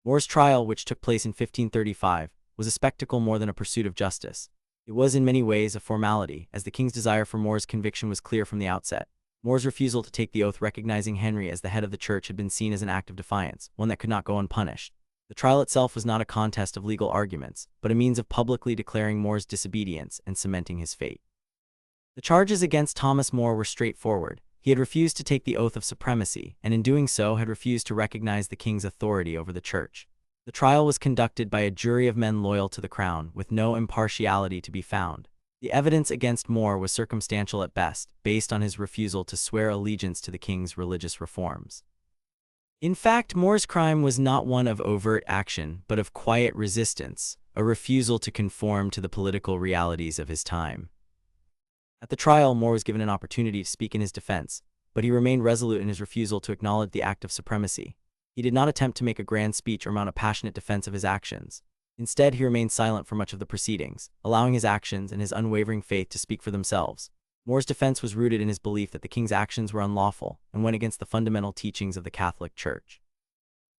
More's trial, which took place in 1535, was a spectacle more than a pursuit of justice. It was in many ways a formality, as the king's desire for More's conviction was clear from the outset. More's refusal to take the oath recognizing Henry as the head of the church had been seen as an act of defiance, one that could not go unpunished. The trial itself was not a contest of legal arguments, but a means of publicly declaring More's disobedience and cementing his fate. The charges against Thomas More were straightforward. He had refused to take the oath of supremacy, and in doing so had refused to recognize the king's authority over the church. The trial was conducted by a jury of men loyal to the crown, with no impartiality to be found. The evidence against More was circumstantial at best, based on his refusal to swear allegiance to the king's religious reforms. In fact, More's crime was not one of overt action, but of quiet resistance, a refusal to conform to the political realities of his time. At the trial, More was given an opportunity to speak in his defense, but he remained resolute in his refusal to acknowledge the Act of Supremacy. He did not attempt to make a grand speech or mount a passionate defense of his actions. Instead, he remained silent for much of the proceedings, allowing his actions and his unwavering faith to speak for themselves. More's defense was rooted in his belief that the king's actions were unlawful and went against the fundamental teachings of the Catholic Church.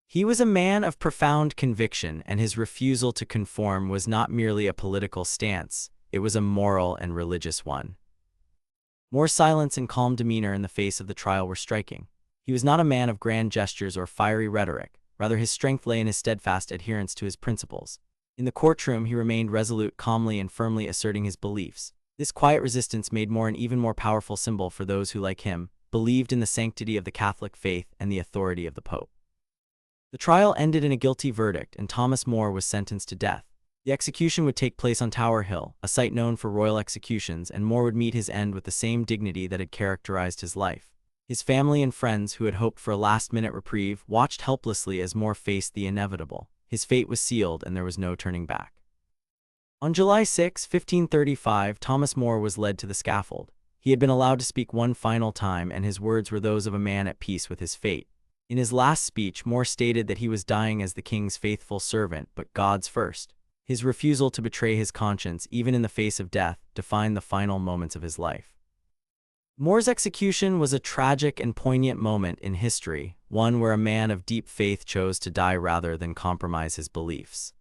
He was a man of profound conviction, and his refusal to conform was not merely a political stance, it was a moral and religious one. More's silence and calm demeanor in the face of the trial were striking. He was not a man of grand gestures or fiery rhetoric, rather his strength lay in his steadfast adherence to his principles. In the courtroom, he remained resolute, calmly and firmly asserting his beliefs. This quiet resistance made More an even more powerful symbol for those who, like him, believed in the sanctity of the Catholic faith and the authority of the Pope. The trial ended in a guilty verdict, and Thomas More was sentenced to death. The execution would take place on Tower Hill, a site known for royal executions, and More would meet his end with the same dignity that had characterized his life. His family and friends, who had hoped for a last-minute reprieve, watched helplessly as More faced the inevitable. His fate was sealed, and there was no turning back. On July 6, 1535, Thomas More was led to the scaffold. He had been allowed to speak one final time, and his words were those of a man at peace with his fate. In his last speech, More stated that he was dying as the king's faithful servant, but God's first. His refusal to betray his conscience, even in the face of death, defined the final moments of his life. More's execution was a tragic and poignant moment in history, one where a man of deep faith chose to die rather than compromise his beliefs.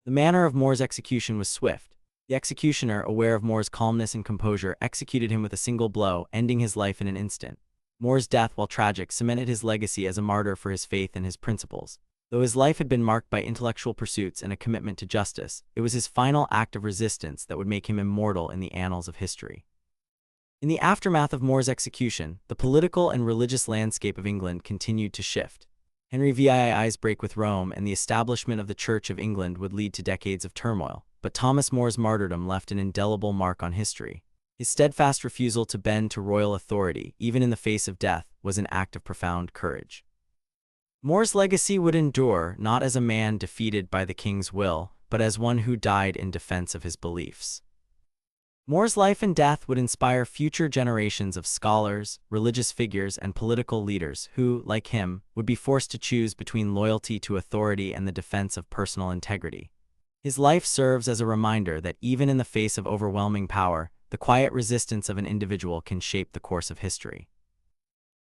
The manner of More's execution was swift. The executioner, aware of More's calmness and composure, executed him with a single blow, ending his life in an instant. More's death, while tragic, cemented his legacy as a martyr for his faith and his principles. Though his life had been marked by intellectual pursuits and a commitment to justice, it was his final act of resistance that would make him immortal in the annals of history. In the aftermath of More's execution, the political and religious landscape of England continued to shift. Henry VII's break with Rome and the establishment of the Church of England would lead to decades of turmoil, but Thomas More's martyrdom left an indelible mark on history. His steadfast refusal to bend to royal authority, even in the face of death, was an act of profound courage. More's legacy would endure, not as a man defeated by the king's will, but as one who died in defense of his beliefs. More's life and death would inspire future generations of scholars, religious figures, and political leaders who, like him, would be forced to choose between loyalty to authority and the defense of personal integrity. His life serves as a reminder that even in the face of overwhelming power, the quiet resistance of an individual can shape the course of history.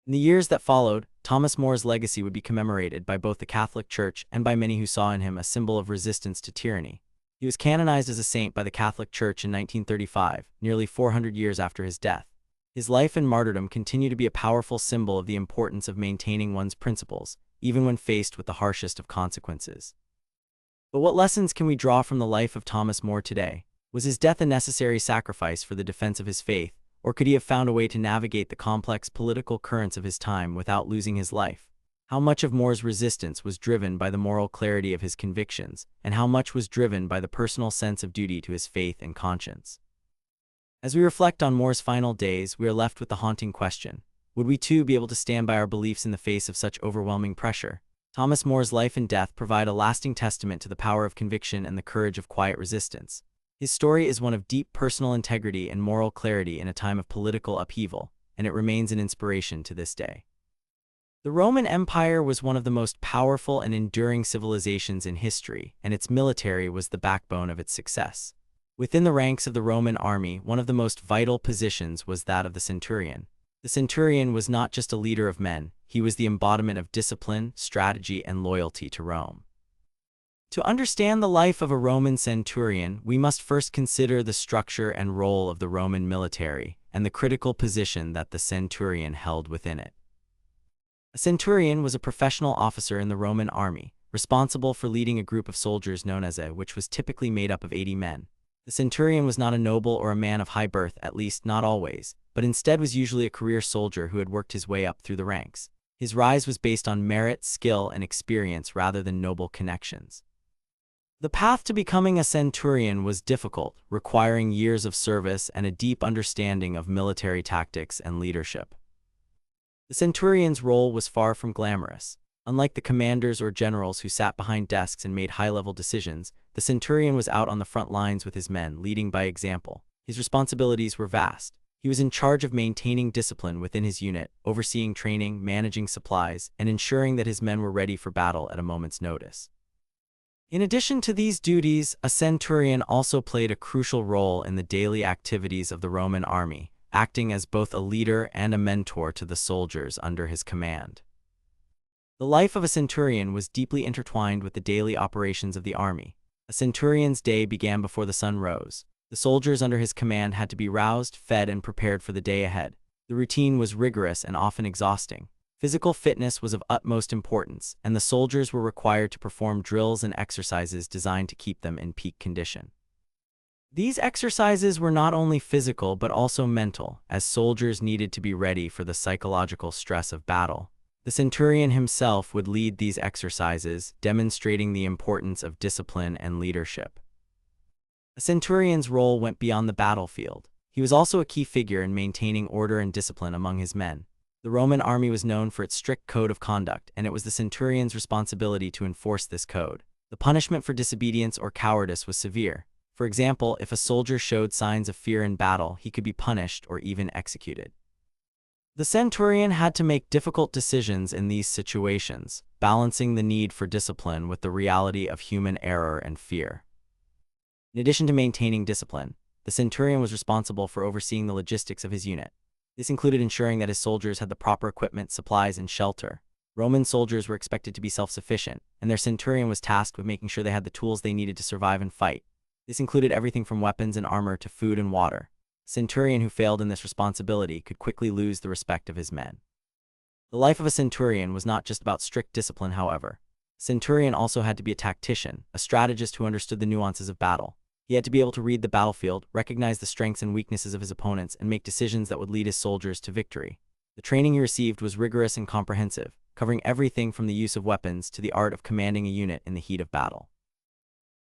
In the years that followed, Thomas More's legacy would be commemorated by both the Catholic Church and by many who saw in him a symbol of resistance to tyranny. He was canonized as a saint by the Catholic Church in 1935, nearly 400 years after his death. His life and martyrdom continue to be a powerful symbol of the importance of maintaining one's principles, even when faced with the harshest of consequences. But what lessons can we draw from the life of Thomas More today? Was his death a necessary sacrifice for the defense of his faith, or could he have found a way to navigate the complex political currents of his time without losing his life? How much of More's resistance was driven by the moral clarity of his convictions, and how much was driven by the personal sense of duty to his faith and conscience? As we reflect on More's final days, we are left with the haunting question: would we too be able to stand by our beliefs in the face of such overwhelming pressure? Thomas More's life and death provide a lasting testament to the power of conviction and the courage of quiet resistance. His story is one of deep personal integrity and moral clarity in a time of political upheaval, and it remains an inspiration to this day. The Roman Empire was one of the most powerful and enduring civilizations in history, and its military was the backbone of its success. Within the ranks of the Roman army, one of the most vital positions was that of the centurion. The centurion was not just a leader of men, he was the embodiment of discipline, strategy, and loyalty to Rome. To understand the life of a Roman centurion, we must first consider the structure and role of the Roman military, and the critical position that the centurion held within it. A centurion was a professional officer in the Roman army, responsible for leading a group of soldiers known as which was typically made up of 80 men. The centurion was not a noble or a man of high birth, at least not always, but instead was usually a career soldier who had worked his way up through the ranks. His rise was based on merit, skill, and experience rather than noble connections. The path to becoming a centurion was difficult, requiring years of service and a deep understanding of military tactics and leadership. The centurion's role was far from glamorous. Unlike the commanders or generals who sat behind desks and made high-level decisions, the centurion was out on the front lines with his men, leading by example. His responsibilities were vast. He was in charge of maintaining discipline within his unit, overseeing training, managing supplies, and ensuring that his men were ready for battle at a moment's notice. In addition to these duties, a centurion also played a crucial role in the daily activities of the Roman army, acting as both a leader and a mentor to the soldiers under his command. The life of a centurion was deeply intertwined with the daily operations of the army. A centurion's day began before the sun rose. The soldiers under his command had to be roused, fed, and prepared for the day ahead. The routine was rigorous and often exhausting. Physical fitness was of utmost importance, and the soldiers were required to perform drills and exercises designed to keep them in peak condition. These exercises were not only physical but also mental, as soldiers needed to be ready for the psychological stress of battle. The centurion himself would lead these exercises, demonstrating the importance of discipline and leadership. A centurion's role went beyond the battlefield. He was also a key figure in maintaining order and discipline among his men. The Roman army was known for its strict code of conduct, and it was the centurion's responsibility to enforce this code. The punishment for disobedience or cowardice was severe. For example, if a soldier showed signs of fear in battle, he could be punished or even executed. The centurion had to make difficult decisions in these situations, balancing the need for discipline with the reality of human error and fear. In addition to maintaining discipline, the centurion was responsible for overseeing the logistics of his unit. This included ensuring that his soldiers had the proper equipment, supplies, and shelter. Roman soldiers were expected to be self-sufficient, and their centurion was tasked with making sure they had the tools they needed to survive and fight. This included everything from weapons and armor to food and water. A centurion who failed in this responsibility could quickly lose the respect of his men. The life of a centurion was not just about strict discipline, however. A centurion also had to be a tactician, a strategist who understood the nuances of battle. He had to be able to read the battlefield, recognize the strengths and weaknesses of his opponents, and make decisions that would lead his soldiers to victory. The training he received was rigorous and comprehensive, covering everything from the use of weapons to the art of commanding a unit in the heat of battle.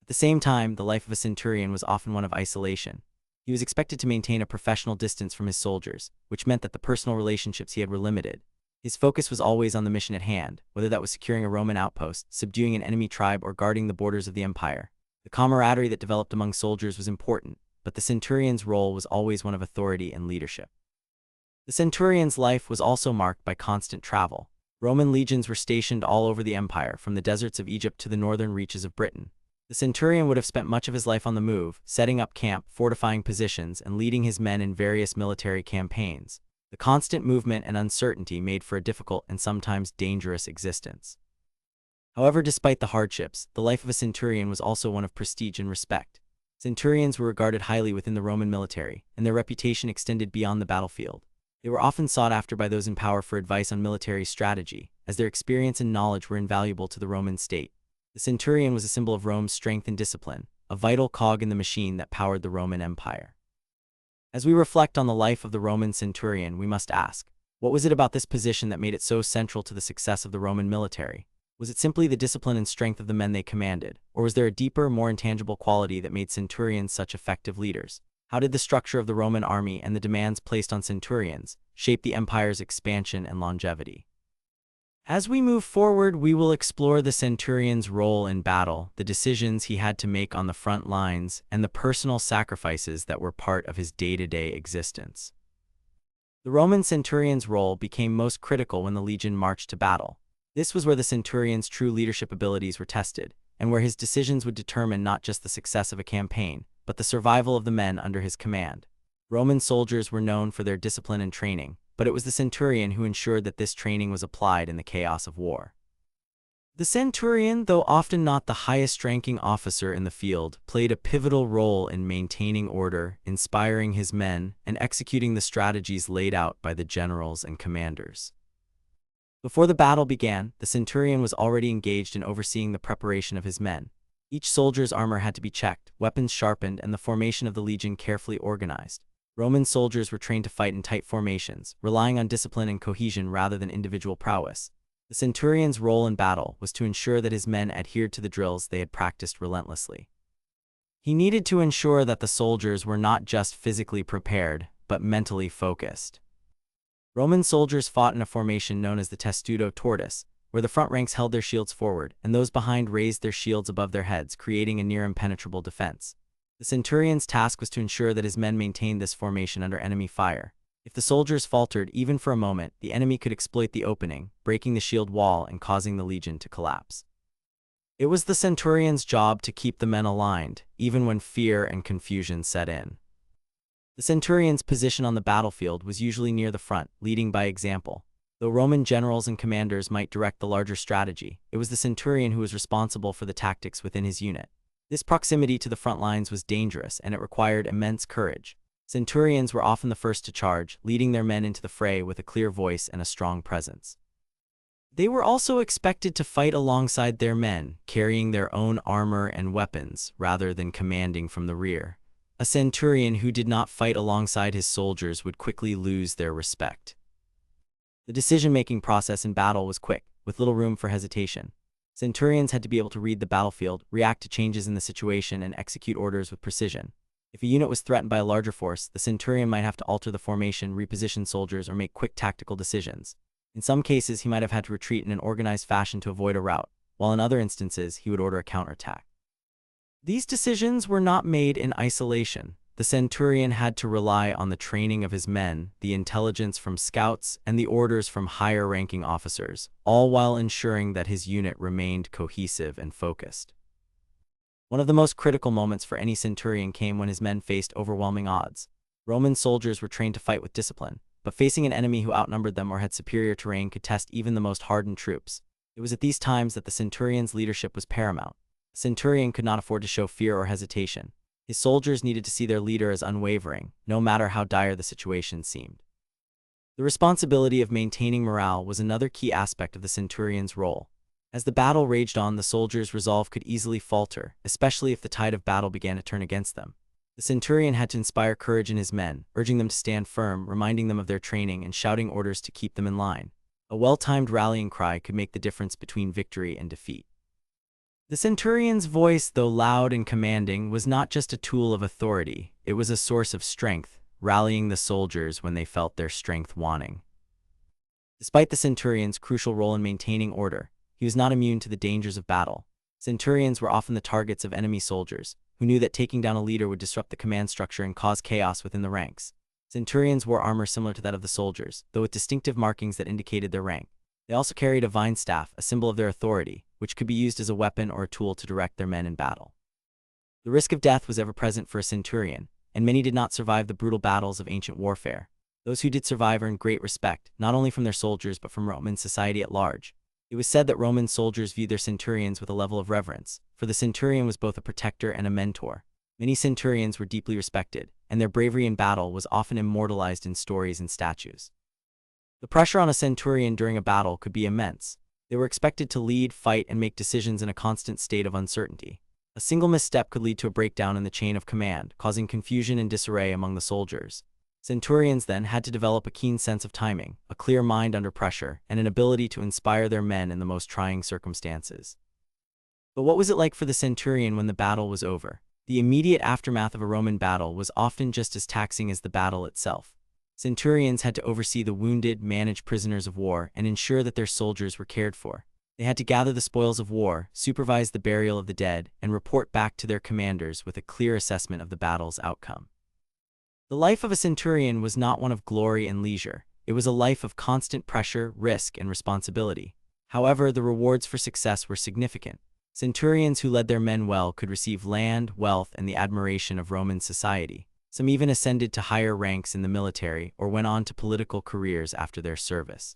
At the same time, the life of a centurion was often one of isolation. He was expected to maintain a professional distance from his soldiers, which meant that the personal relationships he had were limited. His focus was always on the mission at hand, whether that was securing a Roman outpost, subduing an enemy tribe, or guarding the borders of the empire. The camaraderie that developed among soldiers was important, but the centurion's role was always one of authority and leadership. The centurion's life was also marked by constant travel. Roman legions were stationed all over the empire, from the deserts of Egypt to the northern reaches of Britain. The centurion would have spent much of his life on the move, setting up camp, fortifying positions, and leading his men in various military campaigns. The constant movement and uncertainty made for a difficult and sometimes dangerous existence. However, despite the hardships, the life of a centurion was also one of prestige and respect. Centurions were regarded highly within the Roman military, and their reputation extended beyond the battlefield. They were often sought after by those in power for advice on military strategy, as their experience and knowledge were invaluable to the Roman state. The centurion was a symbol of Rome's strength and discipline, a vital cog in the machine that powered the Roman Empire. As we reflect on the life of the Roman centurion, we must ask, what was it about this position that made it so central to the success of the Roman military? Was it simply the discipline and strength of the men they commanded, or was there a deeper, more intangible quality that made centurions such effective leaders? How did the structure of the Roman army and the demands placed on centurions shape the empire's expansion and longevity? As we move forward, we will explore the centurion's role in battle, the decisions he had to make on the front lines, and the personal sacrifices that were part of his day-to-day existence. The Roman centurion's role became most critical when the legion marched to battle. This was where the centurion's true leadership abilities were tested, and where his decisions would determine not just the success of a campaign, but the survival of the men under his command. Roman soldiers were known for their discipline and training, but it was the centurion who ensured that this training was applied in the chaos of war. The centurion, though often not the highest-ranking officer in the field, played a pivotal role in maintaining order, inspiring his men, and executing the strategies laid out by the generals and commanders. Before the battle began, the centurion was already engaged in overseeing the preparation of his men. Each soldier's armor had to be checked, weapons sharpened, and the formation of the legion carefully organized. Roman soldiers were trained to fight in tight formations, relying on discipline and cohesion rather than individual prowess. The centurion's role in battle was to ensure that his men adhered to the drills they had practiced relentlessly. He needed to ensure that the soldiers were not just physically prepared, but mentally focused. Roman soldiers fought in a formation known as the testudo tortoise, where the front ranks held their shields forward, and those behind raised their shields above their heads, creating a near-impenetrable defense. The centurion's task was to ensure that his men maintained this formation under enemy fire. If the soldiers faltered even for a moment, the enemy could exploit the opening, breaking the shield wall and causing the legion to collapse. It was the centurion's job to keep the men aligned, even when fear and confusion set in. The centurion's position on the battlefield was usually near the front, leading by example. Though Roman generals and commanders might direct the larger strategy, it was the centurion who was responsible for the tactics within his unit. This proximity to the front lines was dangerous, and it required immense courage. Centurions were often the first to charge, leading their men into the fray with a clear voice and a strong presence. They were also expected to fight alongside their men, carrying their own armor and weapons, rather than commanding from the rear. A centurion who did not fight alongside his soldiers would quickly lose their respect. The decision-making process in battle was quick, with little room for hesitation. Centurions had to be able to read the battlefield, react to changes in the situation, and execute orders with precision. If a unit was threatened by a larger force, the centurion might have to alter the formation, reposition soldiers, or make quick tactical decisions. In some cases, he might have had to retreat in an organized fashion to avoid a rout, while in other instances, he would order a counterattack. These decisions were not made in isolation. The centurion had to rely on the training of his men, the intelligence from scouts, and the orders from higher-ranking officers, all while ensuring that his unit remained cohesive and focused. One of the most critical moments for any centurion came when his men faced overwhelming odds. Roman soldiers were trained to fight with discipline, but facing an enemy who outnumbered them or had superior terrain could test even the most hardened troops. It was at these times that the centurion's leadership was paramount. The centurion could not afford to show fear or hesitation. His soldiers needed to see their leader as unwavering, no matter how dire the situation seemed. The responsibility of maintaining morale was another key aspect of the centurion's role. As the battle raged on, the soldiers' resolve could easily falter, especially if the tide of battle began to turn against them. The centurion had to inspire courage in his men, urging them to stand firm, reminding them of their training, and shouting orders to keep them in line. A well-timed rallying cry could make the difference between victory and defeat. The centurion's voice, though loud and commanding, was not just a tool of authority, it was a source of strength, rallying the soldiers when they felt their strength waning. Despite the centurion's crucial role in maintaining order, he was not immune to the dangers of battle. Centurions were often the targets of enemy soldiers, who knew that taking down a leader would disrupt the command structure and cause chaos within the ranks. Centurions wore armor similar to that of the soldiers, though with distinctive markings that indicated their rank. They also carried a vine staff, a symbol of their authority, which could be used as a weapon or a tool to direct their men in battle. The risk of death was ever present for a centurion, and many did not survive the brutal battles of ancient warfare. Those who did survive earned great respect, not only from their soldiers but from Roman society at large. It was said that Roman soldiers viewed their centurions with a level of reverence, for the centurion was both a protector and a mentor. Many centurions were deeply respected, and their bravery in battle was often immortalized in stories and statues. The pressure on a centurion during a battle could be immense. They were expected to lead, fight, and make decisions in a constant state of uncertainty. A single misstep could lead to a breakdown in the chain of command, causing confusion and disarray among the soldiers. Centurions then had to develop a keen sense of timing, a clear mind under pressure, and an ability to inspire their men in the most trying circumstances. But what was it like for the centurion when the battle was over? The immediate aftermath of a Roman battle was often just as taxing as the battle itself. Centurions had to oversee the wounded, manage prisoners of war, and ensure that their soldiers were cared for. They had to gather the spoils of war, supervise the burial of the dead, and report back to their commanders with a clear assessment of the battle's outcome. The life of a centurion was not one of glory and leisure. It was a life of constant pressure, risk, and responsibility. However, the rewards for success were significant. Centurions who led their men well could receive land, wealth, and the admiration of Roman society. Some even ascended to higher ranks in the military or went on to political careers after their service.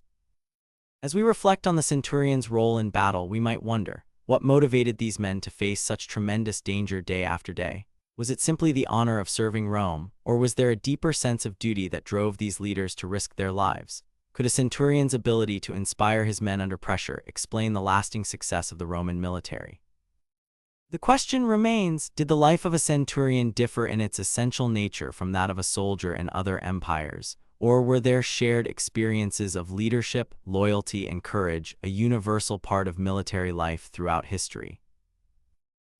As we reflect on the centurion's role in battle, we might wonder, what motivated these men to face such tremendous danger day after day? Was it simply the honor of serving Rome, or was there a deeper sense of duty that drove these leaders to risk their lives? Could a centurion's ability to inspire his men under pressure explain the lasting success of the Roman military? The question remains, did the life of a centurion differ in its essential nature from that of a soldier in other empires, or were there shared experiences of leadership, loyalty, and courage a universal part of military life throughout history?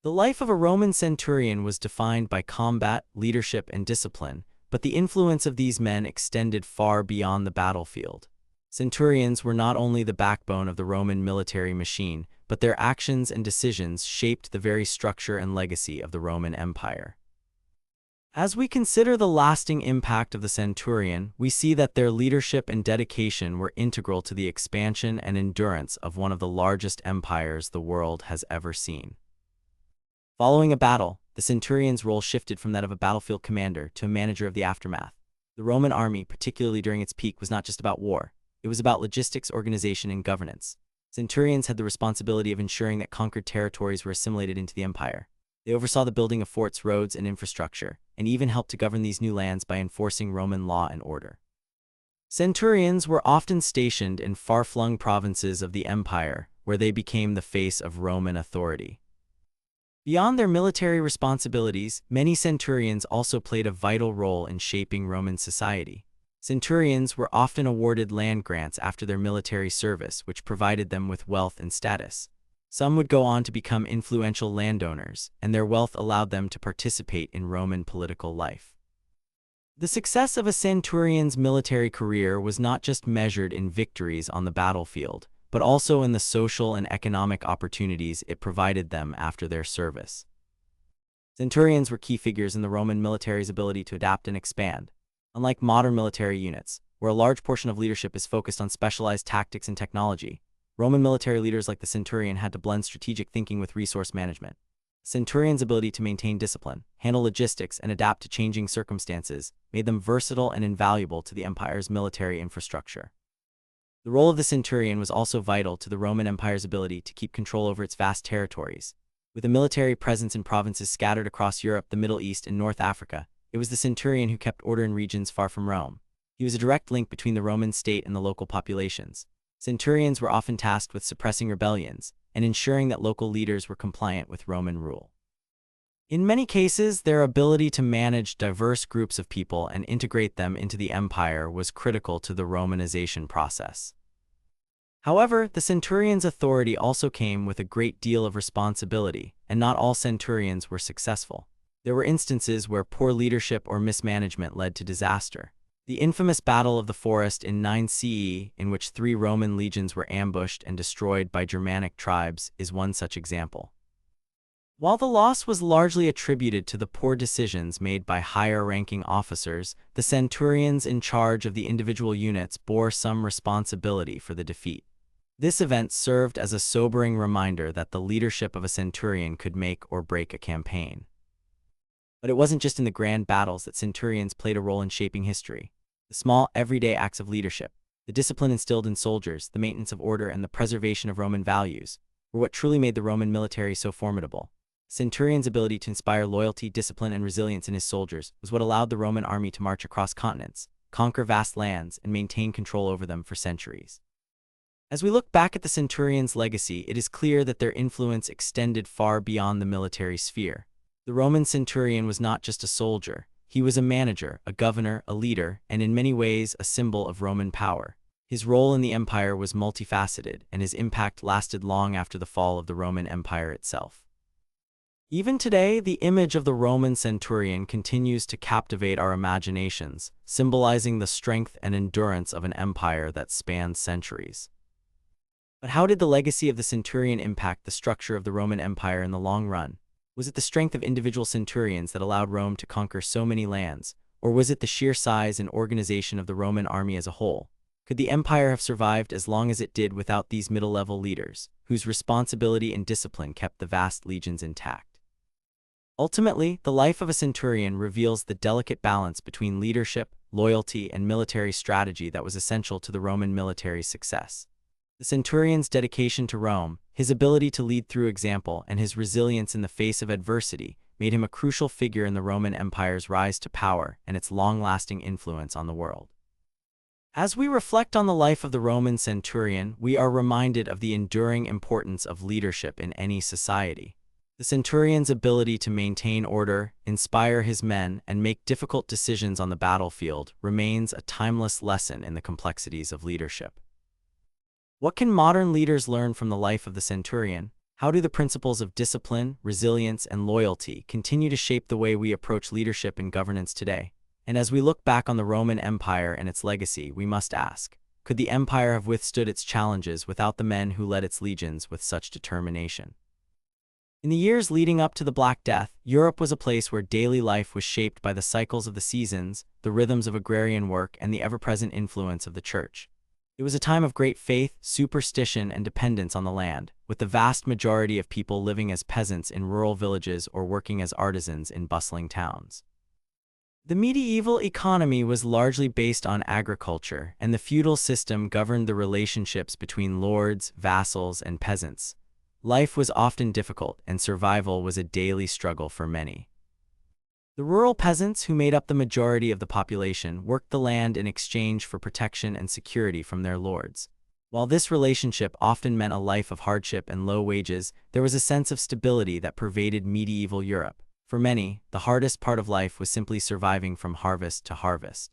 The life of a Roman centurion was defined by combat, leadership, and discipline, but the influence of these men extended far beyond the battlefield. Centurions were not only the backbone of the Roman military machine, but their actions and decisions shaped the very structure and legacy of the Roman Empire. As we consider the lasting impact of the centurion, we see that their leadership and dedication were integral to the expansion and endurance of one of the largest empires the world has ever seen. Following a battle, the centurion's role shifted from that of a battlefield commander to a manager of the aftermath. The Roman army, particularly during its peak, was not just about war. It was about logistics, organization, and governance. Centurions had the responsibility of ensuring that conquered territories were assimilated into the empire. They oversaw the building of forts, roads, and infrastructure, and even helped to govern these new lands by enforcing Roman law and order. Centurions were often stationed in far-flung provinces of the empire, where they became the face of Roman authority. Beyond their military responsibilities, many centurions also played a vital role in shaping Roman society. Centurions were often awarded land grants after their military service, which provided them with wealth and status. Some would go on to become influential landowners, and their wealth allowed them to participate in Roman political life. The success of a centurion's military career was not just measured in victories on the battlefield, but also in the social and economic opportunities it provided them after their service. Centurions were key figures in the Roman military's ability to adapt and expand. Unlike modern military units, where a large portion of leadership is focused on specialized tactics and technology, Roman military leaders like the centurion had to blend strategic thinking with resource management. Centurions' ability to maintain discipline, handle logistics, and adapt to changing circumstances made them versatile and invaluable to the empire's military infrastructure. The role of the centurion was also vital to the Roman Empire's ability to keep control over its vast territories. With a military presence in provinces scattered across Europe, the Middle East, and North Africa, it was the centurion who kept order in regions far from Rome. He was a direct link between the Roman state and the local populations. Centurions were often tasked with suppressing rebellions and ensuring that local leaders were compliant with Roman rule. In many cases, their ability to manage diverse groups of people and integrate them into the empire was critical to the Romanization process. However, the centurion's authority also came with a great deal of responsibility, and not all centurions were successful. There were instances where poor leadership or mismanagement led to disaster. The infamous Battle of the Forest in 9 CE, in which 3 Roman legions were ambushed and destroyed by Germanic tribes, is one such example. While the loss was largely attributed to the poor decisions made by higher-ranking officers, the centurions in charge of the individual units bore some responsibility for the defeat. This event served as a sobering reminder that the leadership of a centurion could make or break a campaign. But it wasn't just in the grand battles that centurions played a role in shaping history. The small, everyday acts of leadership, the discipline instilled in soldiers, the maintenance of order, and the preservation of Roman values were what truly made the Roman military so formidable. Centurion's ability to inspire loyalty, discipline, and resilience in his soldiers was what allowed the Roman army to march across continents, conquer vast lands, and maintain control over them for centuries. As we look back at the centurion's legacy, it is clear that their influence extended far beyond the military sphere. The Roman centurion was not just a soldier. He was a manager, a governor, a leader, and in many ways a symbol of Roman power. His role in the empire was multifaceted, and his impact lasted long after the fall of the Roman Empire itself. Even today, the image of the Roman centurion continues to captivate our imaginations, symbolizing the strength and endurance of an empire that spanned centuries. But how did the legacy of the centurion impact the structure of the Roman Empire in the long run? Was it the strength of individual centurions that allowed Rome to conquer so many lands, or was it the sheer size and organization of the Roman army as a whole? Could the empire have survived as long as it did without these middle-level leaders, whose responsibility and discipline kept the vast legions intact? Ultimately, the life of a centurion reveals the delicate balance between leadership, loyalty, and military strategy that was essential to the Roman military's success. The centurion's dedication to Rome, his ability to lead through example, and his resilience in the face of adversity made him a crucial figure in the Roman Empire's rise to power and its long-lasting influence on the world. As we reflect on the life of the Roman centurion, we are reminded of the enduring importance of leadership in any society. The centurion's ability to maintain order, inspire his men, and make difficult decisions on the battlefield remains a timeless lesson in the complexities of leadership. What can modern leaders learn from the life of the centurion? How do the principles of discipline, resilience, and loyalty continue to shape the way we approach leadership and governance today? And as we look back on the Roman Empire and its legacy, we must ask, could the empire have withstood its challenges without the men who led its legions with such determination? In the years leading up to the Black Death, Europe was a place where daily life was shaped by the cycles of the seasons, the rhythms of agrarian work, and the ever-present influence of the church. It was a time of great faith, superstition, and dependence on the land, with the vast majority of people living as peasants in rural villages or working as artisans in bustling towns. The medieval economy was largely based on agriculture, and the feudal system governed the relationships between lords, vassals, and peasants. Life was often difficult, and survival was a daily struggle for many. The rural peasants, who made up the majority of the population, worked the land in exchange for protection and security from their lords. While this relationship often meant a life of hardship and low wages, there was a sense of stability that pervaded medieval Europe. For many, the hardest part of life was simply surviving from harvest to harvest.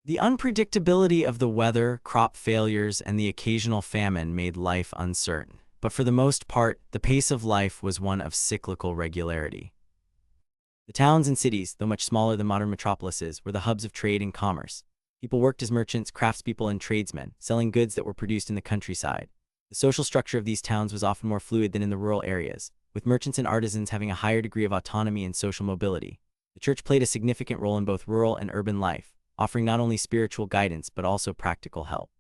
The unpredictability of the weather, crop failures, and the occasional famine made life uncertain. but for the most part, the pace of life was one of cyclical regularity. The towns and cities, though much smaller than modern metropolises, were the hubs of trade and commerce. People worked as merchants, craftspeople, and tradesmen, selling goods that were produced in the countryside. The social structure of these towns was often more fluid than in the rural areas, with merchants and artisans having a higher degree of autonomy and social mobility. The church played a significant role in both rural and urban life, offering not only spiritual guidance but also practical help.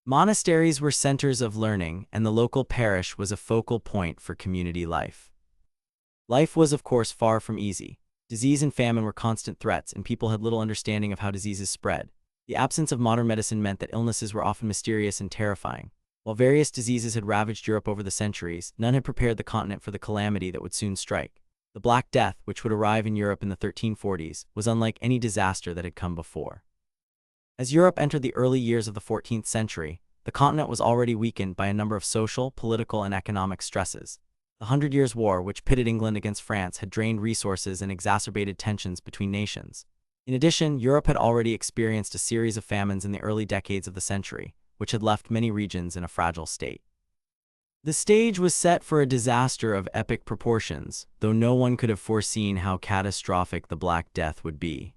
Monasteries were centers of learning, and the local parish was a focal point for community life. Life was, of course, far from easy. Disease and famine were constant threats, and people had little understanding of how diseases spread. The absence of modern medicine meant that illnesses were often mysterious and terrifying. While various diseases had ravaged Europe over the centuries, none had prepared the continent for the calamity that would soon strike. The Black Death, which would arrive in Europe in the 1340s, was unlike any disaster that had come before. As Europe entered the early years of the 14th century, the continent was already weakened by a number of social, political, and economic stresses. The Hundred Years' War, which pitted England against France, had drained resources and exacerbated tensions between nations. In addition, Europe had already experienced a series of famines in the early decades of the century, which had left many regions in a fragile state. The stage was set for a disaster of epic proportions, though no one could have foreseen how catastrophic the Black Death would be.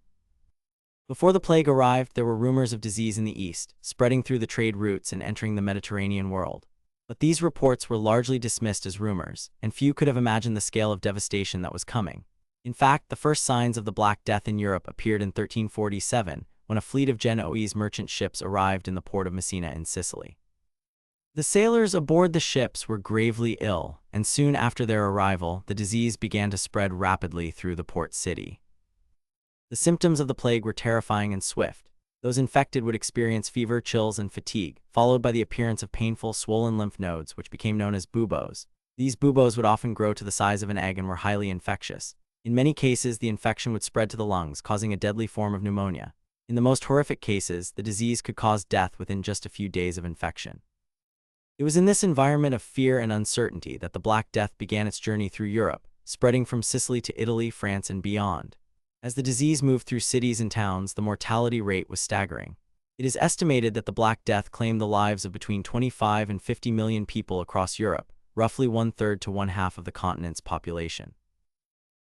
Before the plague arrived, there were rumors of disease in the east, spreading through the trade routes and entering the Mediterranean world. But these reports were largely dismissed as rumors, and few could have imagined the scale of devastation that was coming. In fact, the first signs of the Black Death in Europe appeared in 1347, when a fleet of Genoese merchant ships arrived in the port of Messina in Sicily. The sailors aboard the ships were gravely ill, and soon after their arrival, the disease began to spread rapidly through the port city. The symptoms of the plague were terrifying and swift. Those infected would experience fever, chills, and fatigue, followed by the appearance of painful, swollen lymph nodes, which became known as buboes. These buboes would often grow to the size of an egg and were highly infectious. In many cases, the infection would spread to the lungs, causing a deadly form of pneumonia. In the most horrific cases, the disease could cause death within just a few days of infection. It was in this environment of fear and uncertainty that the Black Death began its journey through Europe, spreading from Sicily to Italy, France, and beyond. As the disease moved through cities and towns, the mortality rate was staggering. It is estimated that the Black Death claimed the lives of between 25 and 50 million people across Europe, roughly one-third to one-half of the continent's population.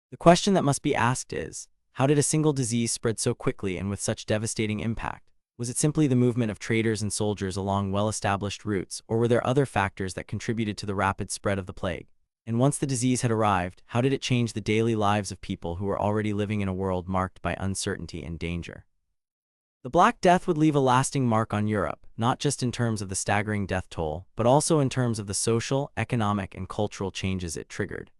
The question that must be asked is, how did a single disease spread so quickly and with such devastating impact? Was it simply the movement of traders and soldiers along well-established routes, or were there other factors that contributed to the rapid spread of the plague? And once the disease had arrived, how did it change the daily lives of people who were already living in a world marked by uncertainty and danger? The Black Death would leave a lasting mark on Europe, not just in terms of the staggering death toll, but also in terms of the social, economic, and cultural changes it triggered.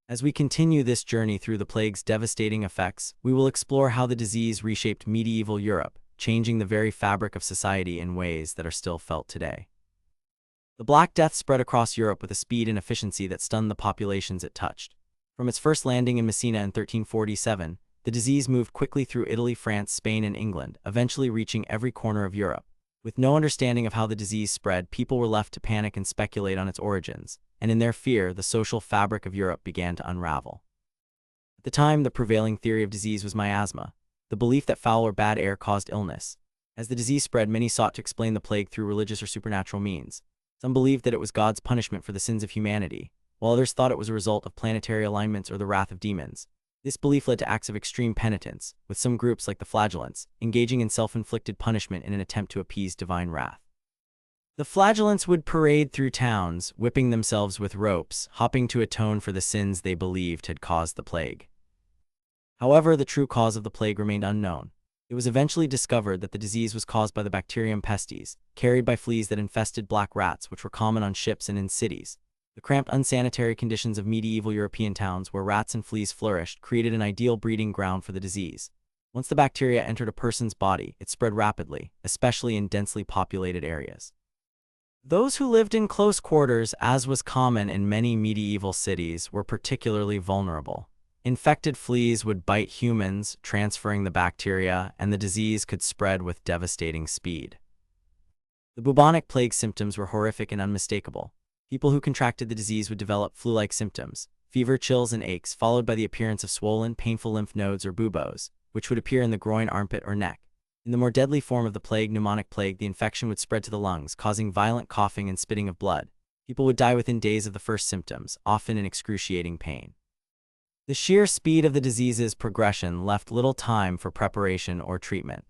As we continue this journey through the plague's devastating effects, we will explore how the disease reshaped medieval Europe, changing the very fabric of society in ways that are still felt today. The Black Death spread across Europe with a speed and efficiency that stunned the populations it touched. From its first landing in Messina in 1347, the disease moved quickly through Italy, France, Spain, and England, eventually reaching every corner of Europe. With no understanding of how the disease spread, people were left to panic and speculate on its origins, and in their fear, the social fabric of Europe began to unravel. At the time, the prevailing theory of disease was miasma, the belief that foul or bad air caused illness. As the disease spread, many sought to explain the plague through religious or supernatural means. Some believed that it was God's punishment for the sins of humanity, while others thought it was a result of planetary alignments or the wrath of demons. This belief led to acts of extreme penitence, with some groups like the Flagellants engaging in self-inflicted punishment in an attempt to appease divine wrath. The Flagellants would parade through towns, whipping themselves with ropes, hopping to atone for the sins they believed had caused the plague. However, the true cause of the plague remained unknown. It was eventually discovered that the disease was caused by the bacterium pestis, carried by fleas that infested black rats, which were common on ships and in cities. The cramped, unsanitary conditions of medieval European towns where rats and fleas flourished created an ideal breeding ground for the disease. Once the bacteria entered a person's body, it spread rapidly, especially in densely populated areas. Those who lived in close quarters, as was common in many medieval cities, were particularly vulnerable. Infected fleas would bite humans, transferring the bacteria, and the disease could spread with devastating speed. The bubonic plague symptoms were horrific and unmistakable. People who contracted the disease would develop flu-like symptoms, fever, chills, and aches, followed by the appearance of swollen, painful lymph nodes or buboes, which would appear in the groin, armpit, or neck. In the more deadly form of the plague, pneumonic plague, the infection would spread to the lungs, causing violent coughing and spitting of blood. People would die within days of the first symptoms, often in excruciating pain. The sheer speed of the disease's progression left little time for preparation or treatment.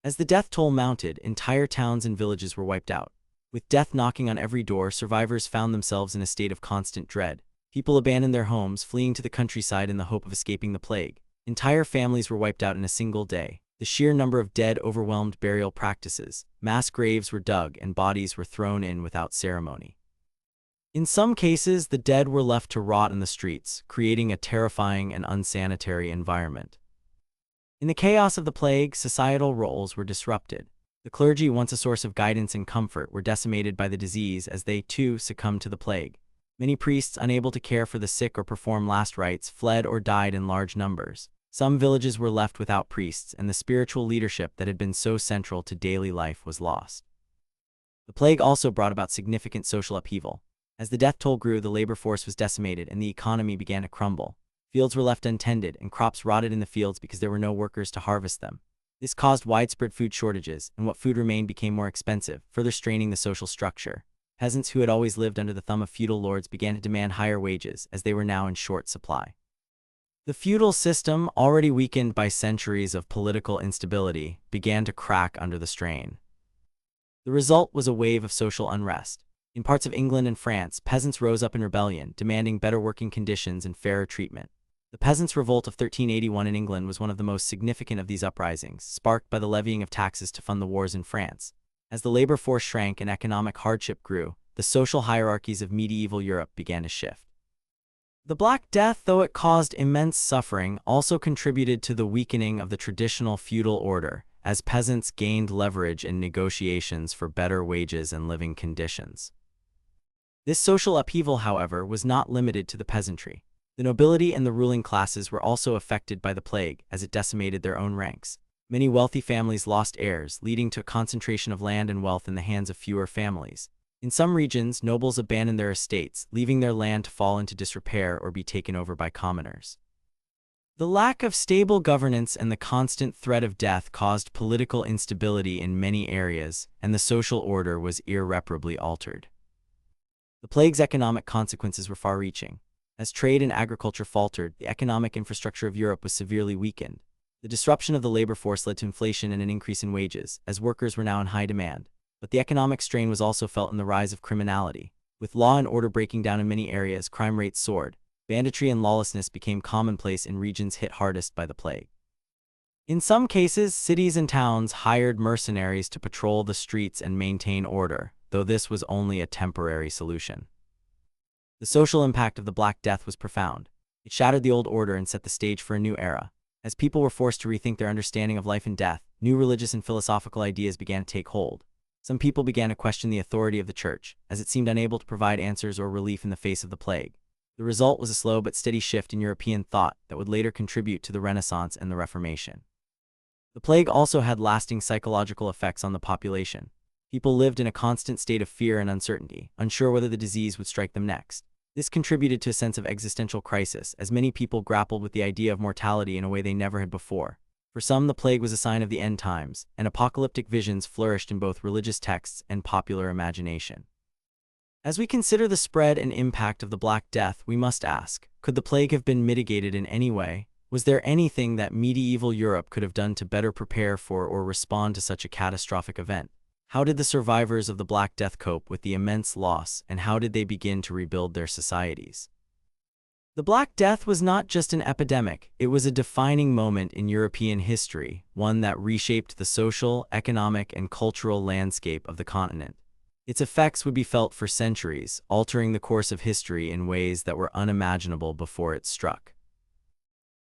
As the death toll mounted, entire towns and villages were wiped out. With death knocking on every door, survivors found themselves in a state of constant dread. People abandoned their homes, fleeing to the countryside in the hope of escaping the plague. Entire families were wiped out in a single day. The sheer number of dead overwhelmed burial practices. Mass graves were dug and bodies were thrown in without ceremony. In some cases, the dead were left to rot in the streets, creating a terrifying and unsanitary environment. In the chaos of the plague, societal roles were disrupted. The clergy, once a source of guidance and comfort, were decimated by the disease as they, too, succumbed to the plague. Many priests, unable to care for the sick or perform last rites, fled or died in large numbers. Some villages were left without priests, and the spiritual leadership that had been so central to daily life was lost. The plague also brought about significant social upheaval. As the death toll grew, the labor force was decimated and the economy began to crumble. Fields were left untended, and crops rotted in the fields because there were no workers to harvest them. This caused widespread food shortages, and what food remained became more expensive, further straining the social structure. Peasants who had always lived under the thumb of feudal lords began to demand higher wages, as they were now in short supply. The feudal system, already weakened by centuries of political instability, began to crack under the strain. The result was a wave of social unrest. In parts of England and France, peasants rose up in rebellion, demanding better working conditions and fairer treatment. The Peasants' Revolt of 1381 in England was one of the most significant of these uprisings, sparked by the levying of taxes to fund the wars in France. As the labor force shrank and economic hardship grew, the social hierarchies of medieval Europe began to shift. The Black Death, though it caused immense suffering, also contributed to the weakening of the traditional feudal order, as peasants gained leverage in negotiations for better wages and living conditions. This social upheaval, however, was not limited to the peasantry. The nobility and the ruling classes were also affected by the plague, as it decimated their own ranks. Many wealthy families lost heirs, leading to a concentration of land and wealth in the hands of fewer families. In some regions, nobles abandoned their estates, leaving their land to fall into disrepair or be taken over by commoners. The lack of stable governance and the constant threat of death caused political instability in many areas, and the social order was irreparably altered. The plague's economic consequences were far-reaching. As trade and agriculture faltered, the economic infrastructure of Europe was severely weakened. The disruption of the labor force led to inflation and an increase in wages, as workers were now in high demand. But the economic strain was also felt in the rise of criminality. With law and order breaking down in many areas, crime rates soared. Banditry and lawlessness became commonplace in regions hit hardest by the plague. In some cases, cities and towns hired mercenaries to patrol the streets and maintain order, though this was only a temporary solution. The social impact of the Black Death was profound. It shattered the old order and set the stage for a new era. As people were forced to rethink their understanding of life and death, new religious and philosophical ideas began to take hold. Some people began to question the authority of the Church, as it seemed unable to provide answers or relief in the face of the plague. The result was a slow but steady shift in European thought that would later contribute to the Renaissance and the Reformation. The plague also had lasting psychological effects on the population. People lived in a constant state of fear and uncertainty, unsure whether the disease would strike them next. This contributed to a sense of existential crisis, as many people grappled with the idea of mortality in a way they never had before. For some, the plague was a sign of the end times, and apocalyptic visions flourished in both religious texts and popular imagination. As we consider the spread and impact of the Black Death, we must ask, could the plague have been mitigated in any way? Was there anything that medieval Europe could have done to better prepare for or respond to such a catastrophic event? How did the survivors of the Black Death cope with the immense loss, and how did they begin to rebuild their societies? The Black Death was not just an epidemic, it was a defining moment in European history, one that reshaped the social, economic, and cultural landscape of the continent. Its effects would be felt for centuries, altering the course of history in ways that were unimaginable before it struck.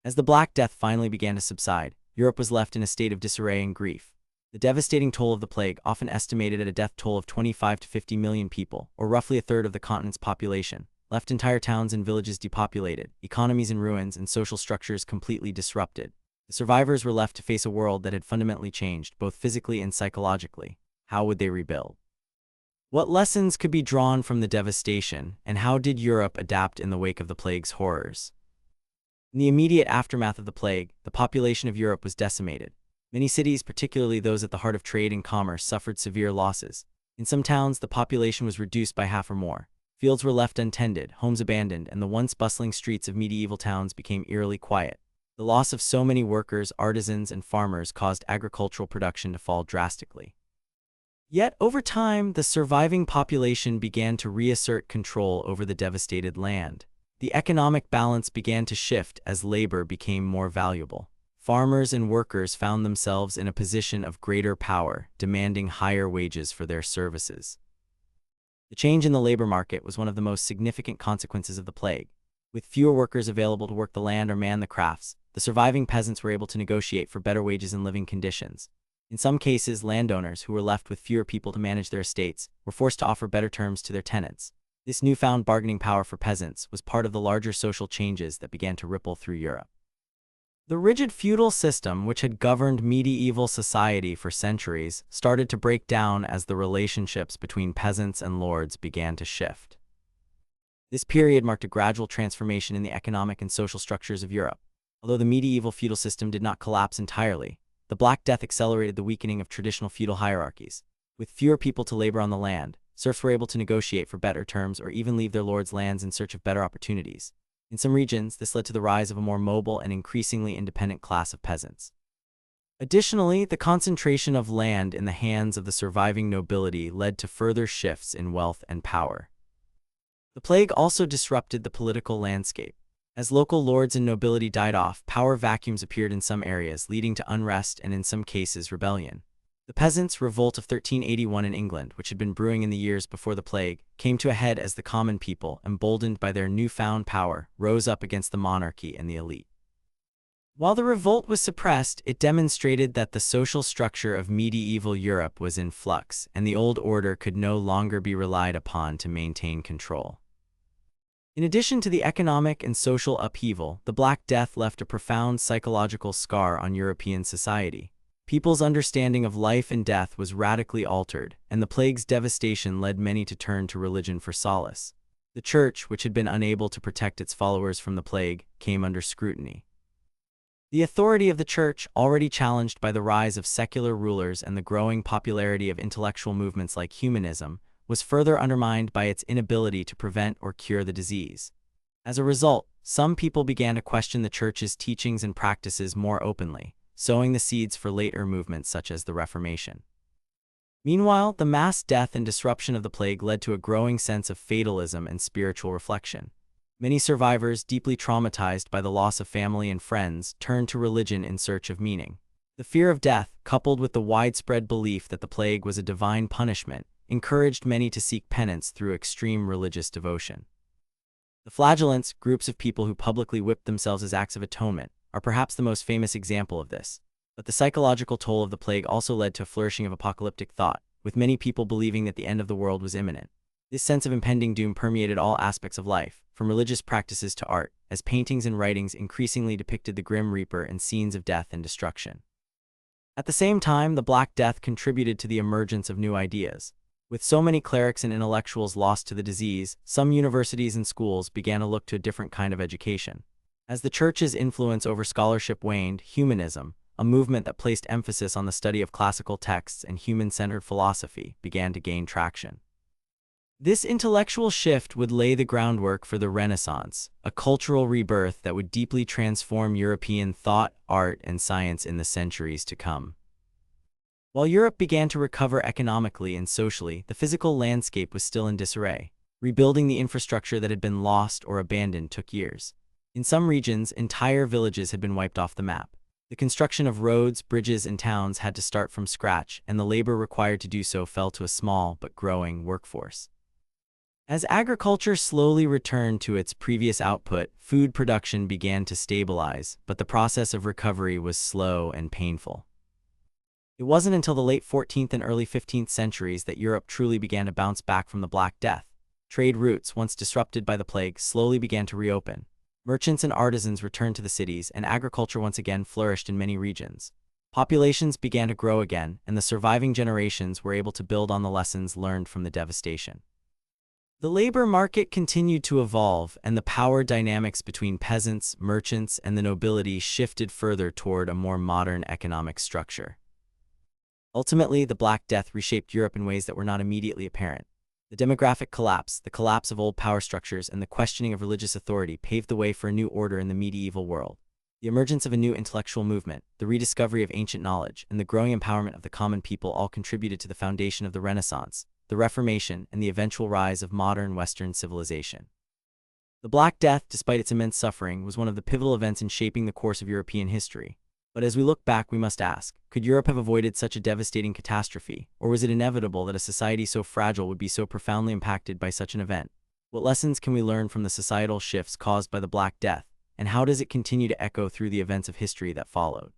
As the Black Death finally began to subside, Europe was left in a state of disarray and grief. The devastating toll of the plague, often estimated at a death toll of 25 to 50 million people, or roughly a third of the continent's population, left entire towns and villages depopulated, economies in ruins, and social structures completely disrupted. The survivors were left to face a world that had fundamentally changed, both physically and psychologically. How would they rebuild? What lessons could be drawn from the devastation, and how did Europe adapt in the wake of the plague's horrors? In the immediate aftermath of the plague, the population of Europe was decimated. Many cities, particularly those at the heart of trade and commerce, suffered severe losses. In some towns, the population was reduced by half or more. Fields were left untended, homes abandoned, and the once bustling streets of medieval towns became eerily quiet. The loss of so many workers, artisans, and farmers caused agricultural production to fall drastically. Yet, over time, the surviving population began to reassert control over the devastated land. The economic balance began to shift as labor became more valuable. Farmers and workers found themselves in a position of greater power, demanding higher wages for their services. The change in the labor market was one of the most significant consequences of the plague. With fewer workers available to work the land or man the crafts, the surviving peasants were able to negotiate for better wages and living conditions. In some cases, landowners, who were left with fewer people to manage their estates, were forced to offer better terms to their tenants. This newfound bargaining power for peasants was part of the larger social changes that began to ripple through Europe. The rigid feudal system, which had governed medieval society for centuries, started to break down as the relationships between peasants and lords began to shift. This period marked a gradual transformation in the economic and social structures of Europe. Although the medieval feudal system did not collapse entirely, the Black Death accelerated the weakening of traditional feudal hierarchies. With fewer people to labor on the land, serfs were able to negotiate for better terms or even leave their lords' lands in search of better opportunities. In some regions, this led to the rise of a more mobile and increasingly independent class of peasants. Additionally, the concentration of land in the hands of the surviving nobility led to further shifts in wealth and power. The plague also disrupted the political landscape. As local lords and nobility died off, power vacuums appeared in some areas, leading to unrest and, in some cases, rebellion. The Peasants' Revolt of 1381 in England, which had been brewing in the years before the plague, came to a head as the common people, emboldened by their newfound power, rose up against the monarchy and the elite. While the revolt was suppressed, it demonstrated that the social structure of medieval Europe was in flux, and the old order could no longer be relied upon to maintain control. In addition to the economic and social upheaval, the Black Death left a profound psychological scar on European society. People's understanding of life and death was radically altered, and the plague's devastation led many to turn to religion for solace. The Church, which had been unable to protect its followers from the plague, came under scrutiny. The authority of the Church, already challenged by the rise of secular rulers and the growing popularity of intellectual movements like humanism, was further undermined by its inability to prevent or cure the disease. As a result, some people began to question the Church's teachings and practices more openly, sowing the seeds for later movements such as the Reformation. Meanwhile, the mass death and disruption of the plague led to a growing sense of fatalism and spiritual reflection. Many survivors, deeply traumatized by the loss of family and friends, turned to religion in search of meaning. The fear of death, coupled with the widespread belief that the plague was a divine punishment, encouraged many to seek penance through extreme religious devotion. The flagellants, groups of people who publicly whipped themselves as acts of atonement, are perhaps the most famous example of this. But the psychological toll of the plague also led to a flourishing of apocalyptic thought, with many people believing that the end of the world was imminent. This sense of impending doom permeated all aspects of life, from religious practices to art, as paintings and writings increasingly depicted the grim reaper and scenes of death and destruction. At the same time, the Black Death contributed to the emergence of new ideas. With so many clerics and intellectuals lost to the disease, some universities and schools began to look to a different kind of education. As the Church's influence over scholarship waned, humanism, a movement that placed emphasis on the study of classical texts and human-centered philosophy, began to gain traction. This intellectual shift would lay the groundwork for the Renaissance, a cultural rebirth that would deeply transform European thought, art, and science in the centuries to come. While Europe began to recover economically and socially, the physical landscape was still in disarray. Rebuilding the infrastructure that had been lost or abandoned took years. In some regions, entire villages had been wiped off the map. The construction of roads, bridges, and towns had to start from scratch, and the labor required to do so fell to a small but growing workforce. As agriculture slowly returned to its previous output, food production began to stabilize, but the process of recovery was slow and painful. It wasn't until the late 14th and early 15th centuries that Europe truly began to bounce back from the Black Death. Trade routes, once disrupted by the plague, slowly began to reopen. Merchants and artisans returned to the cities, and agriculture once again flourished in many regions. Populations began to grow again, and the surviving generations were able to build on the lessons learned from the devastation. The labor market continued to evolve, and the power dynamics between peasants, merchants, and the nobility shifted further toward a more modern economic structure. Ultimately, the Black Death reshaped Europe in ways that were not immediately apparent. The demographic collapse, the collapse of old power structures, and the questioning of religious authority paved the way for a new order in the medieval world. The emergence of a new intellectual movement, the rediscovery of ancient knowledge, and the growing empowerment of the common people all contributed to the foundation of the Renaissance, the Reformation, and the eventual rise of modern Western civilization. The Black Death, despite its immense suffering, was one of the pivotal events in shaping the course of European history. But as we look back, we must ask, could Europe have avoided such a devastating catastrophe, or was it inevitable that a society so fragile would be so profoundly impacted by such an event? What lessons can we learn from the societal shifts caused by the Black Death, and how does it continue to echo through the events of history that followed?